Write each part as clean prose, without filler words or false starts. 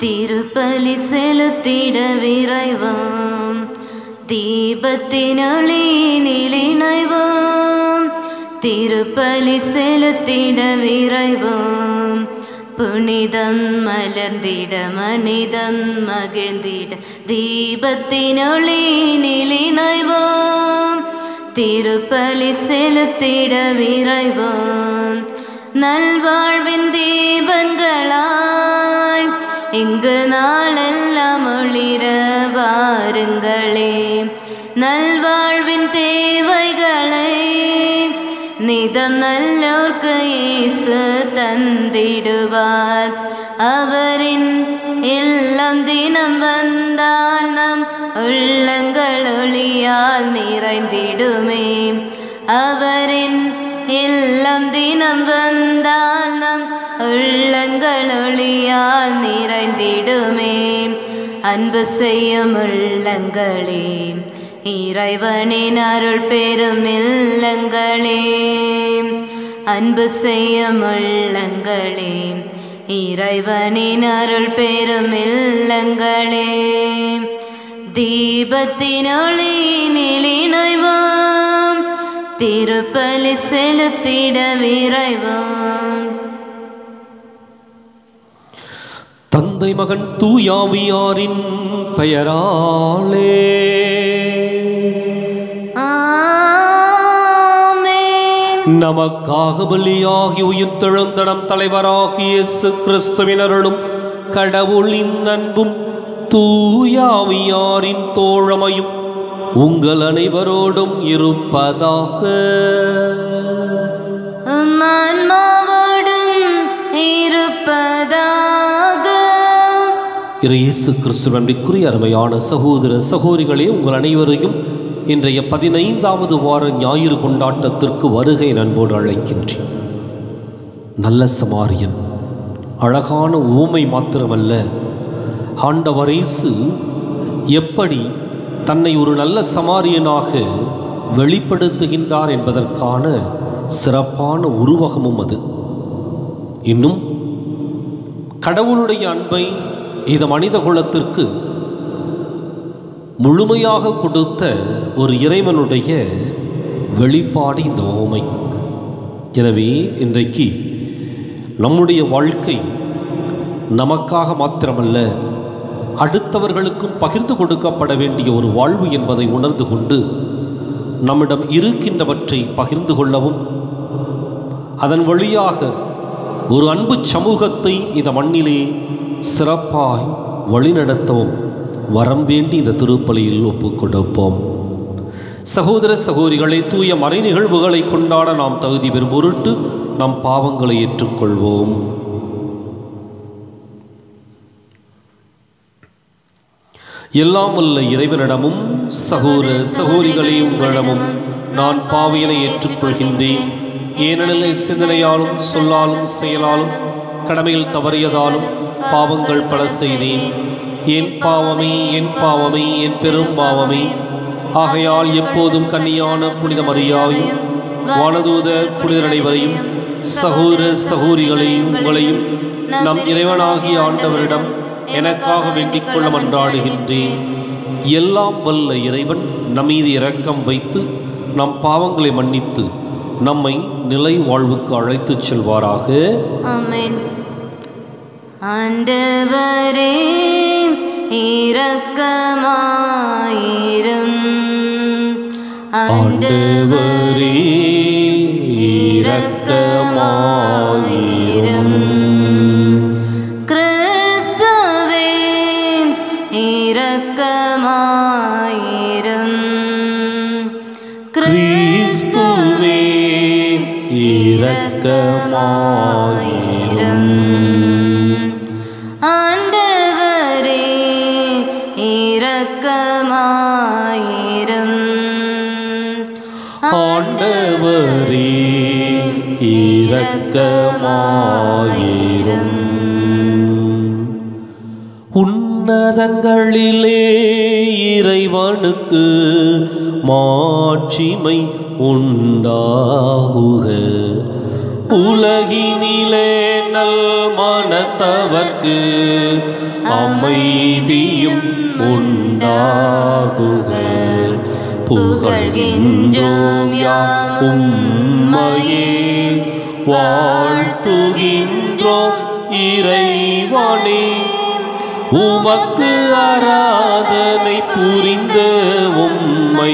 திருப்பலி செலுத்திட விரைவோம், தீபத்தின் ஒளியினில் இணைவோம். திருப்பலி செலுத்திட விரைவோம், புனிதம் மலர்ந்திட மனிதம் மகிழ்ந்திட தீபத்தின் ஒளியினில் இணைவோம். திருப்பலி செலுத்திட விரைவோம், நல்வாழ்வின் தீபங்களாய் இங்கு நாளெல்லாம் ஒளிர வாருங்களே. நல்வாழ்வின் தேவைகளை நிதம் நல்லோர்க்கு இயேசு தந்திடுவார். அவரின் இல்லம் தினம் வந்தால் நம் உள்ளங்கள் ஒளியால் நிறைந்திடுமே. அவரின் இல்லம் தினம் வந்தால் நம் உள்ளங்கள் ஒளியால் நிறைந்திடுமே. அன்பு செய்யும் உள்ளங்களே, இறைவனின் அருள் பெரும் இல்லங்களே. அன்பு செய்யும் உள்ளங்களே, இறைவனின் அருள் பெரும் இல்லங்களே. தீபத்தின் ஒளியினில் இணைவோம், திருப்பலி செலுத்திட விரைவோம். தந்தை மகன் தூயாவியாரின் பெயராலே நமக்காக பலியாகி உயிர்த்தெழுந்த நம் தலைவராகிய இயேசு கிறிஸ்துவின் அருளும் கடவுளின் அன்பும் தூயாவியாரின் தோழமையும் உங்கள் அனைவரோடும் இருப்பதாக. இயேசு கிறிஸ்துவின் அன்பிற்குரிய அருமையான சகோதர சகோதரிகளே, உங்கள் அனைவரையும் இன்றைய 15வது வார ஞாயிறு கொண்டாட்டத்திற்கு வருகை அன்போடு அழைக்கின்றேன். நல்ல சமாரியன் அழகான ஊமை மாத்திரமல்ல, ஆண்டவர் இயேசு எப்படி தன்னை ஒரு நல்ல சமாரியனாக வெளிப்படுத்துகின்றார் என்பதற்கான சிறப்பான உருவகமும் அது. இன்னும் கடவுளுடைய அன்பை இந்த மனித குலத்திற்கு முழுமையாக கொடுத்த ஒரு இறைவனுடைய வெளிப்பாடு இந்த ஓமை. எனவே இன்றைக்கு நம்முடைய வாழ்க்கை நமக்காக மாத்திரமல்ல, அடுத்தவர்களுக்கும் பகிர்ந்து கொடுக்கப்பட வேண்டிய ஒரு வாழ்வு என்பதை உணர்ந்து கொண்டு நம்மிடம் இருக்கின்றவற்றை பகிர்ந்து கொள்ளவும், அதன் வழியாக ஒரு அன்பு சமூகத்தை இந்த மண்ணிலே சிறப்பாய் வழிநடத்தவும் வரம் வேண்டி இந்த திருப்பலியில் ஒப்புக் கொடுப்போம். சகோதர சகோதரிகளை, தூய மறை நிகழ்வுகளை கொண்டாட நாம் தகுதி பெறும் பொருட்டு நம் பாவங்களை ஏற்றுக்கொள்வோம். எல்லாம் வல்ல இறைவனிடமும் சகோதர சகோதரிகளே உங்களிடமும் நான் பாவியனை ஏற்றுக்கொள்கின்றேன். ஏனெனில் சிந்தனையாலும் சொல்லாலும் செயலாலும் கடமையில் தவறியதாலும் பாவங்கள் பல செய்தேன். என் பாவமே என் பாவமே என் பெரும் பாவமே. ஆகையால் எப்போதும் கன்னியான புனித மரியாவையும் வானதூதர் புனிதர் அனைவரையும் சகோதர சகோதரிகளையும் உங்களையும் நம் இறைவனாகிய ஆண்டவரிடம் எனக்காக வேண்டிக் கொள்ள மன்றாடுகின்றேன். எல்லாம் வல்ல இறைவன் நம்மீது இரக்கம் வைத்து நம் பாவங்களை மன்னித்து நம்மை நிலை வாழ்வுக்கு அழைத்துச் செல்வாராக. ஆமென். ஆண்டவரே இரக்கமாயிரும். ஆண்டவரே இரக்கமாயிரும். கிறிஸ்துவே இரக்கமாயிரும். கிறிஸ்துவே இரக்கமாயிரும். ஆண்டவரே இரக்கமாயிரும். ஆண்டவரே இரக்கமாயிரும். உன்னதங்களிலே இறைவனுக்கு மாட்சிமை உண்டாகுக. உலகினிலே நல் மனத்தவர்க்கு அமைதியும் உண்டாகுக. புகழ்கின்றோம் யாம் உம்மையே, வாழ்த்துகின்றோம் இறைவனே. உமக்கு ஆராதனை புரிந்த உம்மை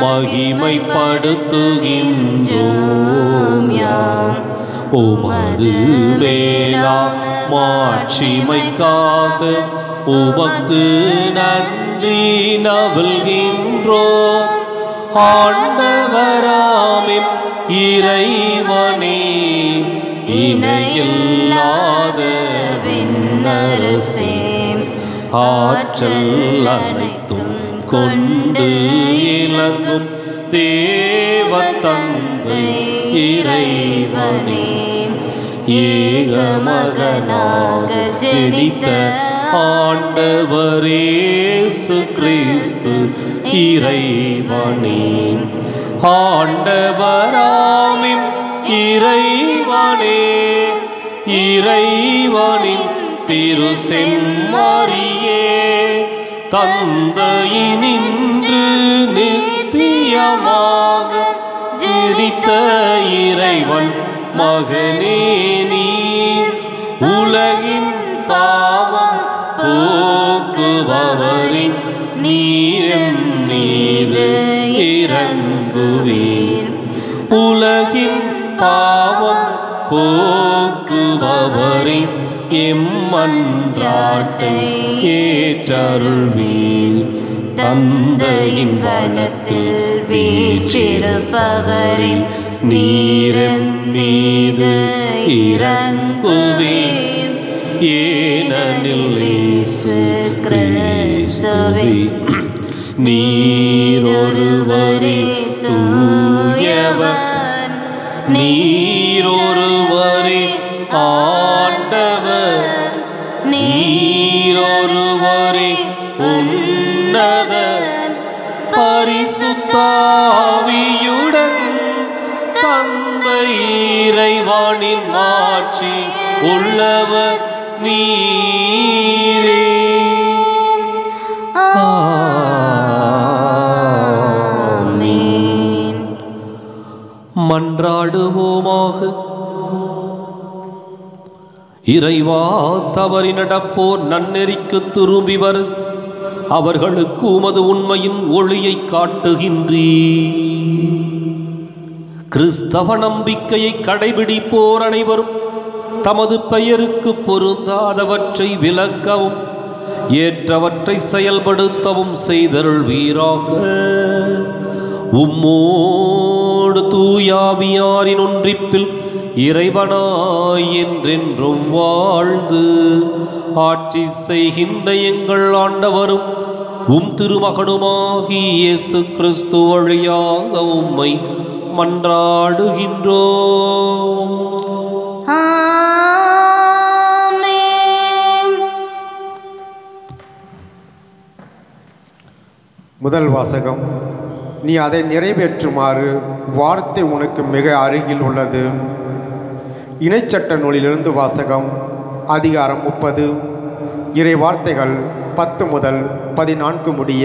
மகிமைப்படுத்துகின்றோம் யாம். உமது வேளாண் மாட்சிமைக்காக உமக்கு நன்றி நல்கின்றோம். ஆண்டவராமின் இறைவனே, இணையில்லாத விண்ணரசே, ஆற்றல் அனைத்தும் கொண்டு இலங்கும் தேவ தந்தை இறைவனே, ஏகமகனாக ஜனித்த ஆண்டவர் இயேசு கிறிஸ்து இறைவனே, ஆண்டவராமின் இறைவனே, இறைவனின் திரு செம்மறியே, தந்தையினின்று நித்தியமாக ஜனித்த இறைவன் மகனே நீர், உலகின் பாவம் போக்குபவரின் நீரின் மீது இறங்குவீர். உலகின் பாவம் போக்குபவரின் எம்மன்றாட்டை ஏற்றருள்வீர். தந்தையின் வலத்தில் வீற்றிருப்பவரின் நீரின் மீது இறங்குவீர். ஏனெனில் இயேசு கிறிஸ்துவே நீரொருவரே தூயவர், நீரொருவரே ஆண்டவர், நீரொருவரே உன்னதர். பரிசுத்த ஆவியுடன் தந்தை இறைவனின் மாட்சி உள்ளவர் நீரே. ஆமென். மன்றாடுவோமாக. இறைவா, தவறி நடப்போர் நன்னெறிக்கு திரும்பிவர், அவர்களுக்கு உமது உண்மையின் ஒளியை காட்டுகின்றீர். கிறிஸ்தவ நம்பிக்கையை கடைபிடிப்போர் அனைவரும் தமது பெயருக்கு பொருந்தாதவற்றை விலக்கவும் ஏற்றவற்றை செயல்படுத்தவும் செய்தருள்வீராக. உம்மோடு தூயாவியாரின் ஒன்றிப்பில் இறைவனாய் என்றென்றும் வாழ்ந்து ஆட்சி செய்கின்ற எங்கள் ஆண்டவரும் உம் திருமகனுமாகி இயேசு கிறிஸ்து வழியாக உம்மை மன்றாடுகின்றோம். ஆமென். முதல் வாசகம். நீ அதை நிறைவேற்றுமாறு வார்த்தை உனக்கு மிக அருகில் உள்ளது. இணைச்சட்ட நூலிலிருந்து வாசகம். அதிகாரம் 30, இறை வார்த்தைகள் 10 முதல் 14 முடிய.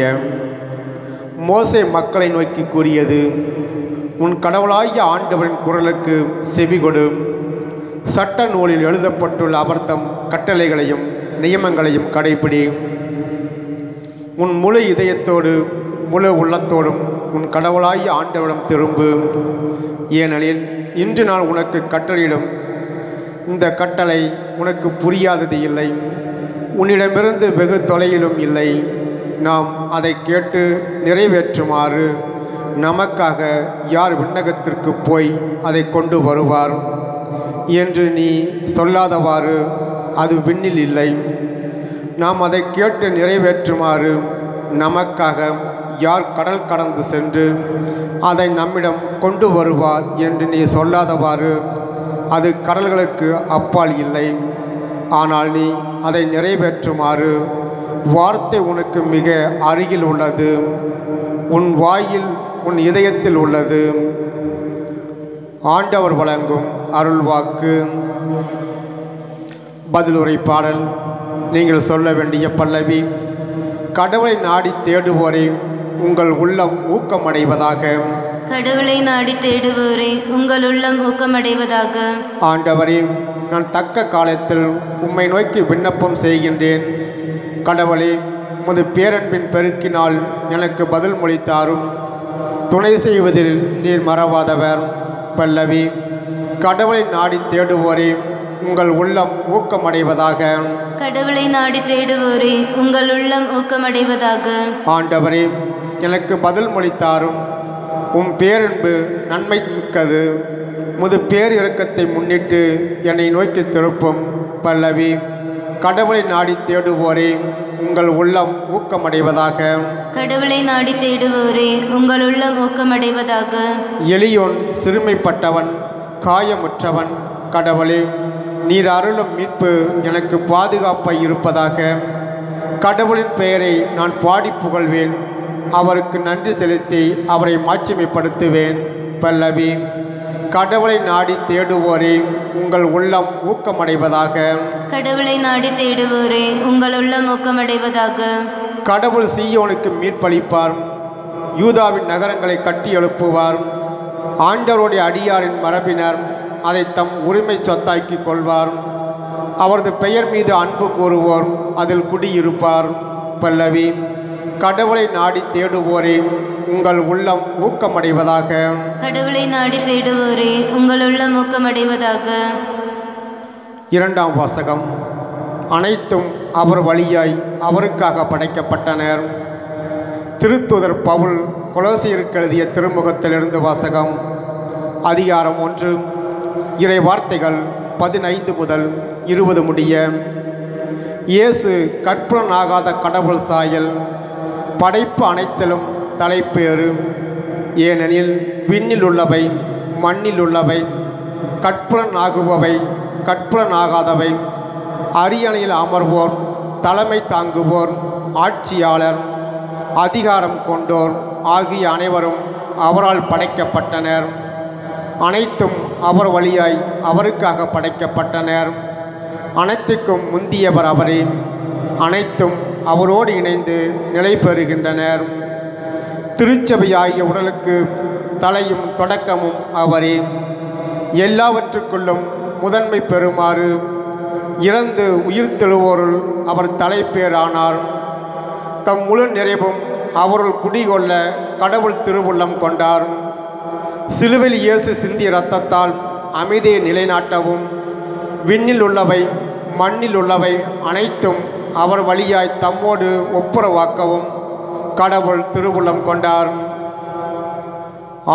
மோசே மக்களை நோக்கி கூறியது: உன் கடவுளாகிய ஆண்டவரின் குரலுக்கு செவிகொடு. சட்ட நூலில் எழுதப்பட்டுள்ள அவர்தம் கட்டளைகளையும் நியமங்களையும் கடைப்பிடி. உன் முழு இதயத்தோடு முழு உள்ளத்தோடும் உன் கடவுளாகிய ஆண்டவரிடம் திரும்பு. ஏனெனில் இன்று நான் உனக்கு கட்டளையிடும் இந்த கட்டளை உனக்கு புரியாதது இல்லை, உன்னிடமிருந்து வெகு தொலையிலும் இல்லை. நாம் அதை கேட்டு நிறைவேற்றுமாறு நமக்காக யார் விண்ணகத்திற்கு போய் அதை கொண்டு வருவார் என்று நீ சொல்லாதவாறு அது விண்ணில் இல்லை. நாம் அதை கேட்டு நிறைவேற்றுமாறு நமக்காக யார் கடல் கடந்து சென்று அதை நம்மிடம் கொண்டு வருவார் என்று நீ சொல்லாதவாறு அது கடல்களுக்கு அப்பால் இல்லை. ஆனால் நீ அதை நிறைவேற்றுமாறு வார்த்தை உனக்கு மிக அருகில் உள்ளது, உன் வாயில் உன் இதயத்தில் உள்ளது. ஆண்டவர் வழங்கும் அருள்வாக்கு. பதிலுரை பாடல். நீங்கள் சொல்ல வேண்டிய பல்லவி. கடவுளை நாடி தேடுவோரே உங்கள் உள்ளம் ஊக்கமடைவதாக. கடவுளை நாடி தேடுவோரே உங்கள் உள்ளம் ஊக்கமடைவதாக. ஆண்டவரே, நான் தக்க காலத்தில் உம்மை நோக்கி விண்ணப்பம் செய்கின்றேன். கடவுளே, உமது பேரன்பின் பெருக்கினால் எனக்கு பதில் மொழித்தாரும். துணை செய்வதில் நீர் மறவாதவர். பல்லவி. கடவுளை நாடி தேடுவோரே உங்கள் உள்ளம் ஊக்கமடைவதாக. கடவுளை நாடி தேடுவோரே உங்கள் உள்ளம் ஊக்கமடைவதாக. ஆண்டவரே, எனக்கு பதில் மொழித்தாரும். உம் பேரன்பு நன்மை மிக்கது. முது பேர் இரக்கத்தை முன்னிட்டு என்னை நோக்கி திருப்பும். பல்லவி. கடவுளை நாடி தேடுவோரே உங்கள் உள்ளம் ஊக்கமடைவதாக. கடவுளை நாடி தேடுவோரே உங்கள் உள்ளம் ஊக்கமடைவதாக. எளியோன் சிறுமைப்பட்டவன் காயமுற்றவன். கடவுளே, நீர் அருளும் மீட்பு எனக்கு பாதுகாப்பாய் இருப்பதாக. கடவுளின் பெயரை நான் பாடி புகழ்வேன். அவருக்கு நன்றி செலுத்தி அவரை மாட்சிமைப்படுத்துவேன். பல்லவி. கடவுளை நாடி தேடுவோரே உங்கள் உள்ளம் ஊக்கமடைவதாக. கடவுளை நாடி தேடுவோரே உங்கள் உள்ளம் ஊக்கமடைவதாக. கடவுள் சீயோனுக்கு மீட்பளிப்பார். யூதாவின் நகரங்களை கட்டி எழுப்புவார். ஆண்டவருடைய அடியாரின் மரபினர் அதை தம் உரிமை சொத்தாக்கி கொள்வார். அவரது பெயர் மீது அன்பு கூறுவோர் அதில் குடியிருப்பார். பல்லவி. கடவுளை நாடி தேடுவோரே உங்கள் உள்ளம் ஊக்கமடைவதாக. கடவுளை நாடி தேடுவோரே உங்கள் உள்ளம் ஊக்கமடைவதாக. இரண்டாம் வாசகம். அனைத்தும் அவர் வழியாய் அவருக்காக படைக்கப்பட்டனர். திருத்தூதர் பவுல் கொலோசியருக்கு எழுதிய திருமுகத்திலிருந்து வாசகம். அதிகாரம் 1. இறை வார்த்தைகள் 15 முதல் 20 முடிய. இயேசு கற்புலனாகாத கடவுள் சாயல். படைப்பு அனைத்திலும் தலைப்பேறு. ஏனெனில் விண்ணில் உள்ளவை மண்ணில் உள்ளவை, கற்புலனாகுபவை கற்புலனாகாதவை, அரியணையில் அமர்வோர், தலைமை தாங்குவோர், ஆட்சியாளர், அதிகாரம் கொண்டோர் ஆகிய அனைவரும் அவரால் படைக்கப்பட்டனர். அனைத்தும் அவர் வழியாய் அவருக்காக படைக்கப்பட்டனர். அனைத்துக்கும் முந்தியவர் அவரே. அனைத்தும் அவரோடு இணைந்து நிலை பெறுகின்றனர். திருச்சபையாகிய உடலுக்கு தலையும் தொடக்கமும் அவரே. எல்லாவற்றுக்குள்ளும் முதன்மை பெறுமாறு இறந்து உயிர்த்தெழுவோருள் அவர் தலைப்பேரானார். தம் முழு நிறைவும் அவருள் குடிகொள்ள கடவுள் திருவுள்ளம் கொண்டார். சிலுவையில் இயேசு சிந்திய இரத்தத்தால் அமைதியை நிலைநாட்டவும் விண்ணில் உள்ளவை மண்ணில் உள்ளவை அனைத்தும் அவர் வழியாய் தம்மோடு ஒப்புரவாக்கவும் கடவுள் திருவுள்ளம் கொண்டார்.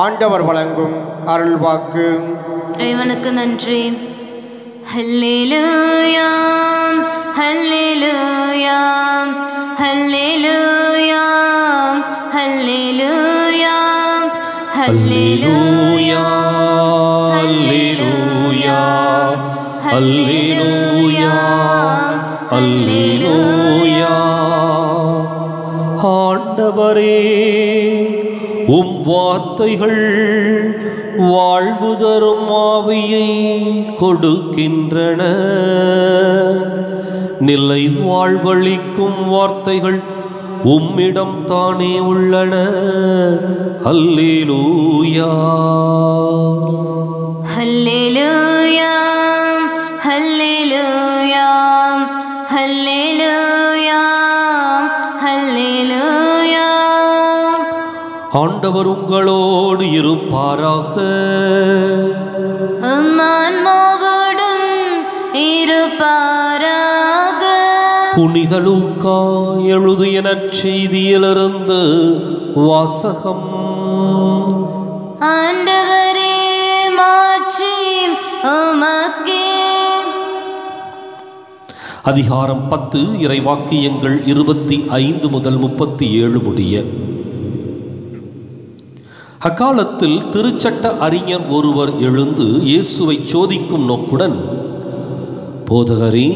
ஆண்டவர் வழங்கும் அருள்வாக்கு. இறைவனுக்கு நன்றி. ஹல்லேலூயா ஹல்லேலூயா ஹல்லேலூயா ஹல்லேலூயா ஹல்லேலூயா ஹல்லேலூயா ஹல்லேலூயா ஹல்லேலூயா. ஆண்டவரே, உம் வார்த்தைகள் வாழ்வு தரும் ஆவியை கொடுக்கின்றன. நிலை வாழ்வளிக்கும் வார்த்தைகள் உம்மிடம் தானே உள்ளன. அல்லேலூயா ஹல்லேலூயா ஹல்லேலூயா ஹல்லேலூயா ஹல்லேலூயா. ஆண்டவர் உங்களோடு இருப்பாராக. உம் ஆன்மாவோடும் இருப்பாராக. புனித லூக்கா எழுதிய நற்செய்தியிலிருந்து வாசகம். ஆண்டவரே, மாற்றி உமக்கே. அதிகாரம் 10 இறைவாக்கியங்கள் 25 முதல் 37 முடிய. அக்காலத்தில் திருச்சட்ட அறிஞர் ஒருவர் எழுந்து இயேசுவை சோதிக்கும் நோக்குடன், போதகரே,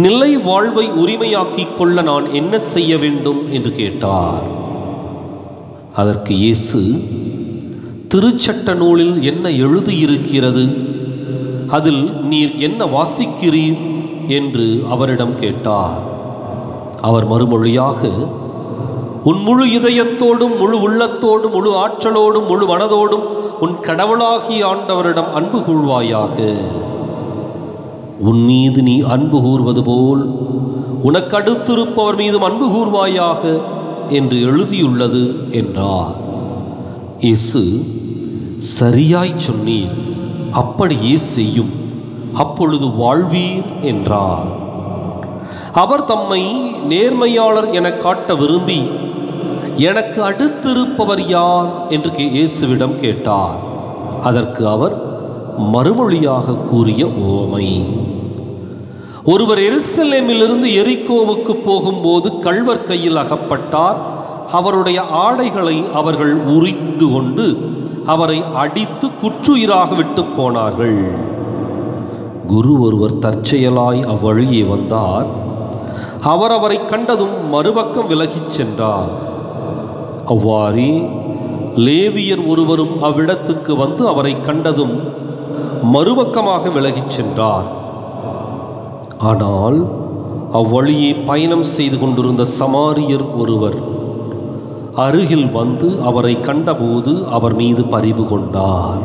நிலை வாழ்வை உரிமையாக்கிக் கொள்ள நான் என்ன செய்ய வேண்டும் என்று கேட்டார். அதற்கு இயேசு, திருச்சட்ட நூலில் என்ன எழுதியிருக்கிறது, அதில் நீர் என்ன வாசிக்கிறீர் என்று அவரிடம் கேட்டார். அவர் மறுமொழியாக, உன் முழு இதயத்தோடும் முழு உள்ளத்தோடும் முழு ஆற்றலோடும் முழு மனதோடும் உன் கடவுளாகிய ஆண்டவரிடம் அன்பு கூர்வாயாக. உன் மீது நீ அன்பு கூர்வது போல் உனக்கு அடுத்திருப்பவர் மீதும் அன்பு கூர்வாயாக என்று எழுதியுள்ளது என்றார். இயேசு, சரியாய் சொன்னீர், அப்படியே செய்யும், அப்பொழுது வாழ்வீர் என்றார். அவர் தம்மை நேர்மையாளர் என காட்ட விரும்பி, எனக்கு அடுத்திருப்பவர் யார் என்று இயேசுவிடம் கேட்டார். அதற்கு அவர் மறுமொழியாக கூறிய உவமை, ஒருவர் எருசலேமிலிருந்து எரிகோவுக்கு போகும்போது கள்வர் கையில் அகப்பட்டார். அவருடைய ஆடைகளை அவர்கள் உரிந்து கொண்டு அவரை அடித்து குற்றுயிராக விட்டு போனார்கள். குரு ஒருவர் தற்செயலாய் அவ்வழியே வந்தார். அவர் அவரை கண்டதும் மறுபக்கம் விலகிச் சென்றார். அவ்வாறே லேவியர் ஒருவரும் அவ்விடத்துக்கு வந்து அவரை கண்டதும் மறுபக்கமாக விலகிச் சென்றார். ஆனால் அவ்வழியே பயணம் செய்து கொண்டிருந்த சமாரியர் ஒருவர் அருகில் வந்து அவரை கண்டபோது அவர் மீது பரிவு கொண்டார்.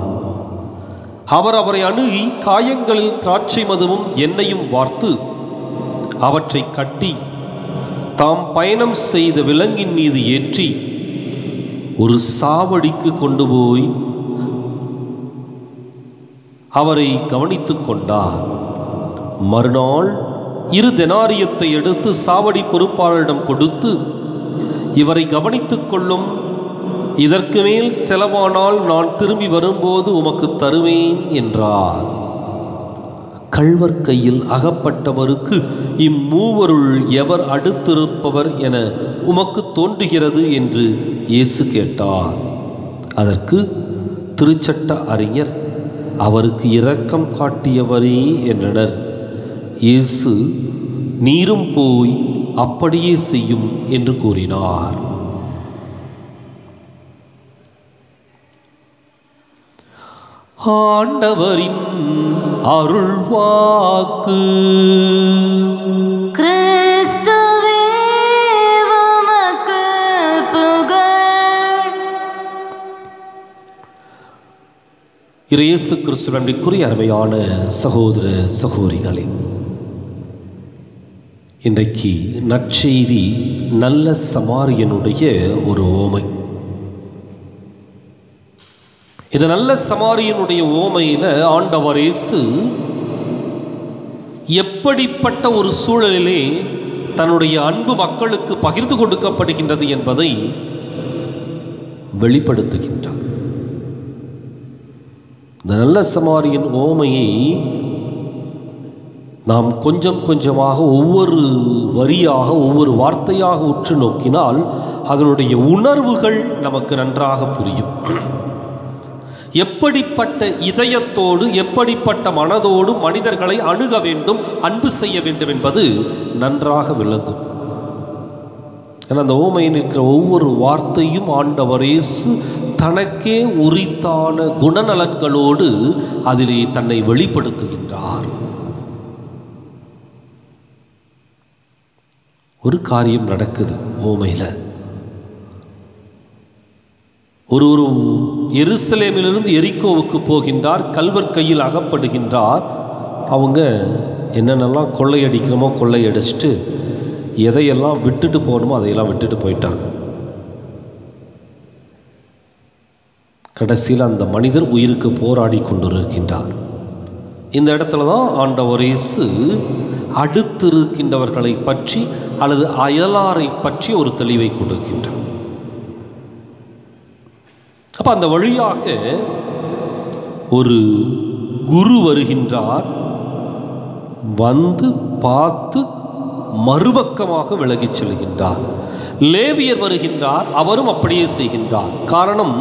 அவர் அவரை அணுகி காயங்களில் திராட்சை மதுவும் எண்ணெயும் வார்த்து அவற்றை கட்டி தாம் பயணம் செய்த விலங்கின் மீது ஏற்றி ஒரு சாவடிக்கு கொண்டு போய் அவரை கவனித்து கொண்டார். மறுநாள் 2 தெனாரியத்தை எடுத்து சாவடி பொறுப்பாளரிடம் கொடுத்து, இவரை கவனித்துக் கொள்ளும், இதற்கு மேல் செலவானால் நான் திரும்பி வரும்போது உமக்கு தருவேன் என்றார். கள்வர் கையில் அகப்பட்டவருக்கு இம்மூவருள் எவர் அடுத்திருப்பவர் என உமக்கு தோன்றுகிறது என்று இயேசு கேட்டார். அதற்கு திருச்சட்ட அறிஞர், அவருக்கு இரக்கம் காட்டியவரே என்றனர். இயேசு, நீரும் போய் அப்படியே செய்யும் என்று கூறினார். ஆண்டவரின் அருள்வாக்கு. கிறிஸ்துவே உமக்கு புகழ். இயேசு கிறிஸ்து நன்றிக்குரிய அருமையான சகோதர சகோதரிகளே, இன்றைக்கு நற்செய்தி நல்ல சமாரியனுடைய ஒரு ஓமை. இந்த நல்ல சமாரியனுடைய ஓமையில் ஆண்டவர் இயேசு எப்படிப்பட்ட ஒரு சூழலிலே தன்னுடைய அன்பு மக்களுக்கு பகிர்ந்து கொடுக்கப்படுகின்றது என்பதை வெளிப்படுத்துகின்றார். இந்த நல்ல சமாரியன் ஓமையை நாம் கொஞ்சம் கொஞ்சமாக ஒவ்வொரு வரியாக ஒவ்வொரு வார்த்தையாக உற்று நோக்கினால் அதனுடைய உணர்வுகள் நமக்கு நன்றாக புரியும். எப்படிப்பட்ட இதயத்தோடு எப்படிப்பட்ட மனதோடு மனிதர்களை அணுக வேண்டும், அன்பு செய்ய வேண்டும் என்பது நன்றாக விளங்கும். ஏன்னா அந்த ஓமையில் இருக்கிற ஒவ்வொரு வார்த்தையும் ஆண்டவர் இயேசு தனக்கே உரித்தான குணநலன்களோடு அதிலே தன்னை வெளிப்படுத்துகின்றார். ஒரு காரியம் நடக்குது ஓமையில். ஒரு எருசலேமிலிருந்து எரிகோவுக்கு போகின்றார். கள்வர் கையில் அகப்படுகின்றார். அவங்க என்னென்னலாம் கொள்ளையடிக்கிறோமோ கொள்ளையடிச்சிட்டு எதையெல்லாம் விட்டுட்டு போகணுமோ அதையெல்லாம் விட்டுட்டு போயிட்டாங்க. கடைசியில் அந்த மனிதர் உயிருக்கு போராடி கொண்டிருக்கின்றார். இந்த இடத்துல தான் ஆண்டவர் இயேசு அடுத்திருக்கின்றவர்களை பற்றி அல்லது அயலாரை பற்றி ஒரு தெளிவை கொடுக்கின்றார். அப்போ அந்த வழியாக ஒரு குரு வருகின்றார். வந்து பார்த்து மறுபக்கமாக விலகிச் செல்கின்றார். லேவியர் வருகின்றார். அவரும் அப்படியே செய்கின்றார். காரணம்,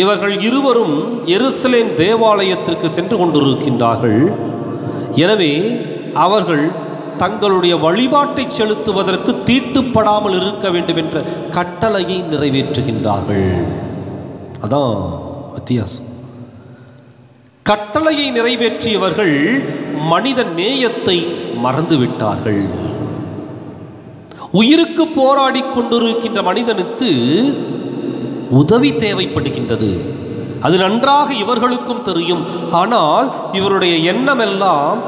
இவர்கள் இருவரும் எருசலேம் தேவாலயத்திற்கு சென்று கொண்டிருக்கின்றார்கள். எனவே அவர்கள் தங்களுடைய வழிபாட்டை செலுத்துவதற்கு தீட்டுப்படாமல் இருக்க வேண்டும் என்ற கட்டளையை நிறைவேற்றுகின்றார்கள். அதான் வித்தியாசம். கட்டளையை நிறைவேற்றியவர்கள் மனித நேயத்தை மறந்துவிட்டார்கள். உயிருக்கு போராடி கொண்டிருக்கின்ற மனிதனுக்கு உதவி தேவைப்படுகின்றது. அது நன்றாக இவர்களுக்கும் தெரியும். ஆனால் இவருடைய எண்ணமெல்லாம்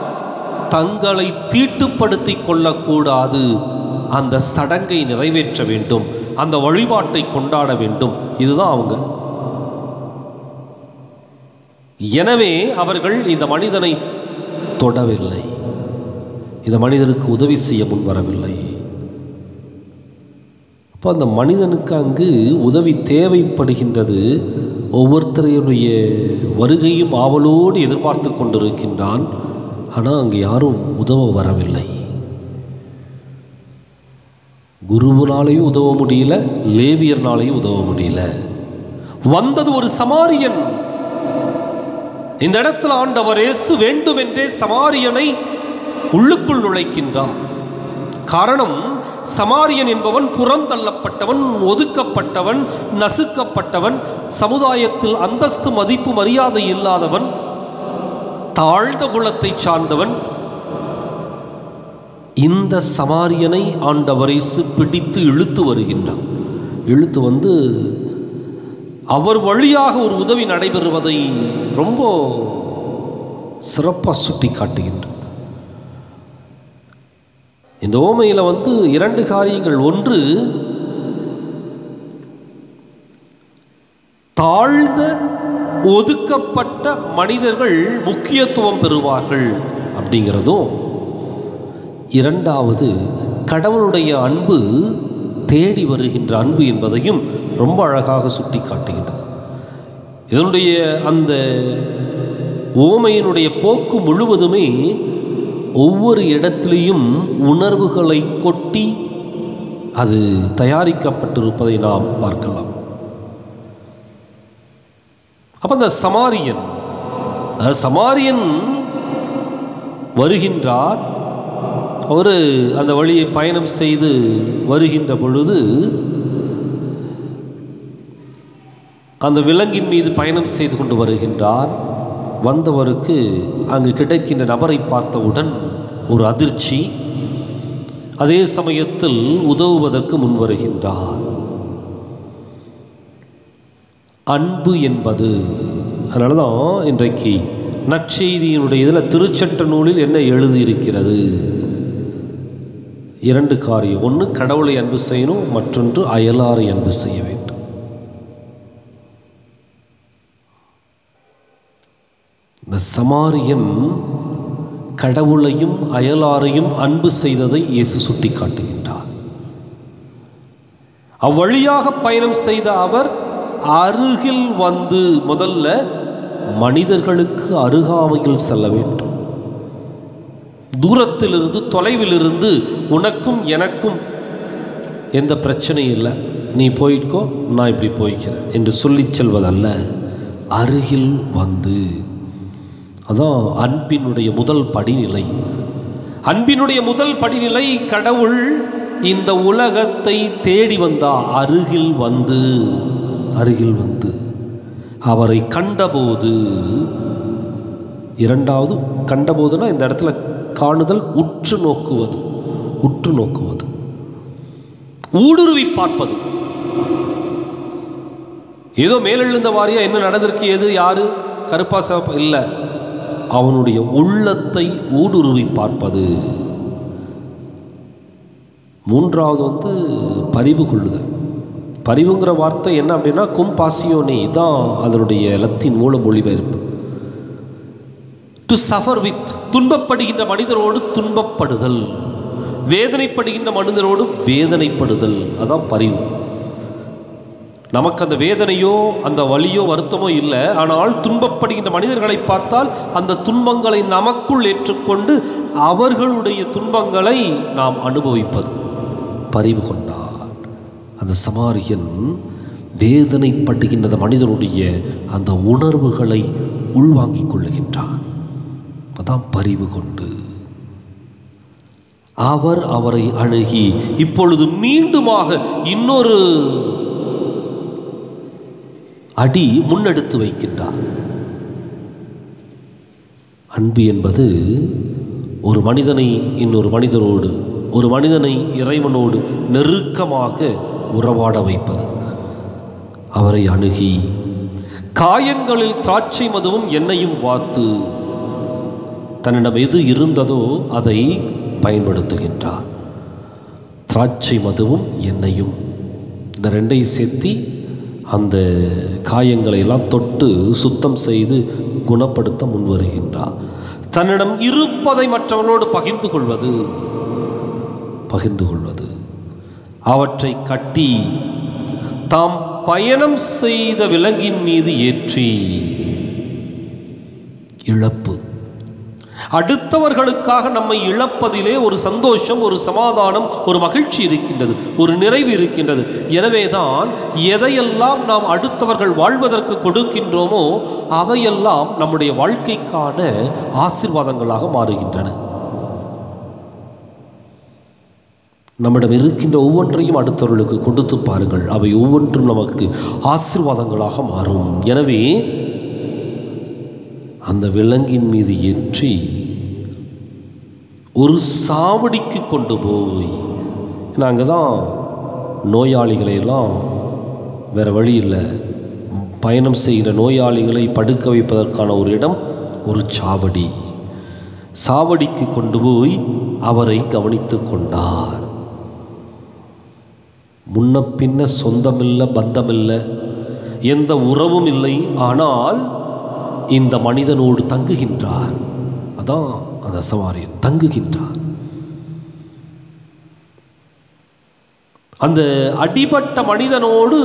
தங்களை தீட்டுப்படுத்தி கொள்ளக்கூடாது, அந்த சடங்கை நிறைவேற்ற வேண்டும், அந்த வழிபாட்டை கொண்டாட வேண்டும். இதுதான் அவங்க. எனவே அவர்கள் இந்த மனிதனை தொடவில்லை, இந்த மனிதனுக்கு உதவி செய்ய முன்வரவில்லை. அப்போ அந்த மனிதனுக்கு அங்கு உதவி தேவைப்படுகின்றது. ஒவ்வொருத்தரையுடைய வருகையும் ஆவலோடு எதிர்பார்த்து கொண்டிருக்கின்றான். ஆனால் அங்கு யாரும் உதவ வரவில்லை. குருவினாலையும் உதவ முடியல, லேவியர்னாலையும் உதவ முடியல. வந்தது ஒரு சமாரியன். இந்த இடத்துல ஆண்டவர் இயேசு வேண்டுமென்றே சமாரியனை உள்ளுக்குள் நுழைக்கின்றார். காரணம், சமாரியன் என்பவன் புறம் தள்ளப்பட்டவன், ஒதுக்கப்பட்டவன், நசுக்கப்பட்டவன், சமுதாயத்தில் அந்தஸ்து மதிப்பு மரியாதை இல்லாதவன், தாழ்ந்த குலத்தை சார்ந்தவன். இந்த சமாரியனை ஆண்டவர் இயேசு பிடித்து இழுத்து வருகின்றார். இழுத்து வந்து அவர் வழியாக ஒரு உதவி நடைபெறுவதை ரொம்ப சிறப்பாக சுட்டி காட்டுகின்றார். இந்த ஓமையில் வந்து 2 காரியங்கள். ஒன்று, தாழ்ந்த ஒதுக்கப்பட்ட மனிதர்கள் முக்கியத்துவம் பெறுவார்கள் அப்படிங்கிறதும், இரண்டாவது கடவுளுடைய அன்பு தேடி வருகின்ற அன்பு என்பதையும் ரொம்ப அழகாக சுட்டி காட்டுகின்றது. இதனுடைய அந்த ஓமையினுடைய போக்கு முழுவதுமே ஒவ்வொரு இடத்திலையும் உணர்வுகளை கொட்டி அது தயாரிக்கப்பட்டிருப்பதை நாம் பார்க்கலாம். அப்போ அந்த சமாரியன் வருகின்றார். அவர் அந்த வழியை பயணம் செய்து வருகின்ற பொழுது அந்த விலங்கின் மீது பயணம் செய்து கொண்டு வருகின்றார். வந்தவருக்கு அங்கு கிடைக்கின்ற நபரை பார்த்தவுடன் ஒரு அதிர்ச்சி. அதே சமயத்தில் உதவுவதற்கு முன் வருகின்றார். அன்பு என்பது, அதனால தான் இன்றைக்கு நற்செய்தியினுடைய இதில் திருச்சட்ட நூலில் என்ன எழுதியிருக்கிறது? 2 காரியம். ஒன்று, கடவுளை அன்பு செய்யணும், மற்றொன்று அயலாரை அன்பு செய்ய வேண்டும். இந்த சமாரியன் கடவுளையும் அயலாரையும் அன்பு செய்ததை இயேசு சுட்டி காட்டுகின்றார். அவ்வழியாக பயணம் செய்த அவர் அருகில் வந்து முதல்ல மனிதர்களுக்கு அருகாமையில் செல்ல வேண்டும். தூரத்திலிருந்து, தொலைவிலிருந்து, உனக்கும் எனக்கும் எந்த பிரச்சனையும் இல்லை, நீ போய்க்கோ, நான் இப்படி போய்க்கிறேன் என்று சொல்லி செல்வதல்ல, அருகில் வந்து. அதான் அன்பினுடைய முதல் படிநிலை. அன்பினுடைய முதல் படிநிலை கடவுள் இந்த உலகத்தை தேடி வந்தார். அருகில் வந்து அவரை கண்டபோது. இரண்டாவது, கண்டபோதுனா இந்த இடத்துல காணுதல், உற்று நோக்குவது, ஊடுருவி பார்ப்பது. ஏதோ மேலெழுந்த வாரியா என்ன நடந்திருக்கு, எது யாரு கருப்பா சிவப்பா இல்லை, அவனுடைய உள்ளத்தை ஊடுருவி பார்ப்பது. மூன்றாவது வந்து பரிவு கொள்ளுதல். பரிவுங்கிற வார்த்தை என்ன அப்படின்னா கும்பாசியோனி தான் அதனுடைய லத்தீன் மூல மொழிபெயர்ப்பு. டு சஃபர் வித், துன்பப்படுகின்ற மனிதரோடு துன்பப்படுதல், வேதனைப்படுகின்ற மனிதரோடு வேதனைப்படுதல், அதான் பரிவு. நமக்கு அந்த வேதனையோ அந்த வலியோ வருத்தமோ இல்லை, ஆனால் துன்பப்படுகின்ற மனிதர்களை பார்த்தால் அந்த துன்பங்களை நமக்குள் ஏற்றுக்கொண்டு அவர்களுடைய துன்பங்களை நாம் அனுபவிப்பது பரிவு கொண்டார். அந்த சமாரியன் வேதனைப்படுகின்ற மனிதனுடைய அந்த உணர்வுகளை உள்வாங்கிக் கொள்ளுகின்றான். அதான் பரிவு கொண்டு அவர் அவரை அணுகி இப்பொழுது மீண்டுமாக இன்னொரு அடி முன்னெடுத்து வைக்கின்றார். அன்பு என்பது ஒரு மனிதனை இன்னொரு மனிதரோடு, ஒரு மனிதனை இறைவனோடு நெருக்கமாக உறவாட வைப்பது. அவரை அணுகி காயங்களில் திராட்சை மதுவும் எண்ணெயும் வார்த்து தன்னிடம் எது இருந்ததோ அதை பயன்படுத்துகின்றார். திராட்சை மதுவும் எண்ணெயும், இந்த ரெண்டையும் சேர்த்தி அந்த காயங்களை எல்லாம் தொட்டு சுத்தம் செய்து குணப்படுத்த முன்வருகின்றார். தன்னிடம் இருப்பதை மற்றவர்களோடு பகிர்ந்து கொள்வது, அவற்றை கட்டி தாம் பயணம் செய்த விலங்கின் மீது ஏற்றி, இழப்பு, அடுத்தவர்களுக்காக நம்மை இழப்பதிலே ஒரு சந்தோஷம், ஒரு சமாதானம், ஒரு மகிழ்ச்சி இருக்கின்றது, ஒரு நிறைவு இருக்கின்றது. எனவேதான் எதையெல்லாம் நாம் அடுத்தவர்கள் வாழ்வதற்கு கொடுக்கின்றோமோ அவையெல்லாம் நம்முடைய வாழ்க்கைக்கான ஆசீர்வாதங்களாக மாறுகின்றன. நம்மிடம் இருக்கின்ற ஒவ்வொன்றையும் அடுத்தவர்களுக்கு கொடுத்து பாருங்கள், அவை ஒவ்வொன்றும் நமக்கு ஆசீர்வாதங்களாக மாறும். எனவே அந்த விலங்கின் மீது ஏற்றி ஒரு சாவடிக்கு கொண்டு போய், நாங்கள் தான் நோயாளிகளையெல்லாம் வேறு வழி இல்லை, பயணம் செய்கிற நோயாளிகளை படுக்க வைப்பதற்கான ஒரு இடம், ஒரு சாவடிக்கு கொண்டு போய் அவரை கவனித்து கொண்டார். முன்ன பின்ன சொந்தமில்லை, பந்தமில்லை, எந்த உறவும் இல்லை. ஆனால் இந்த மனிதனோடு தங்குகின்றார். அதான் அந்த சமாரியன் தங்குகின்றார். அந்த அடிபட்ட மனிதனோடு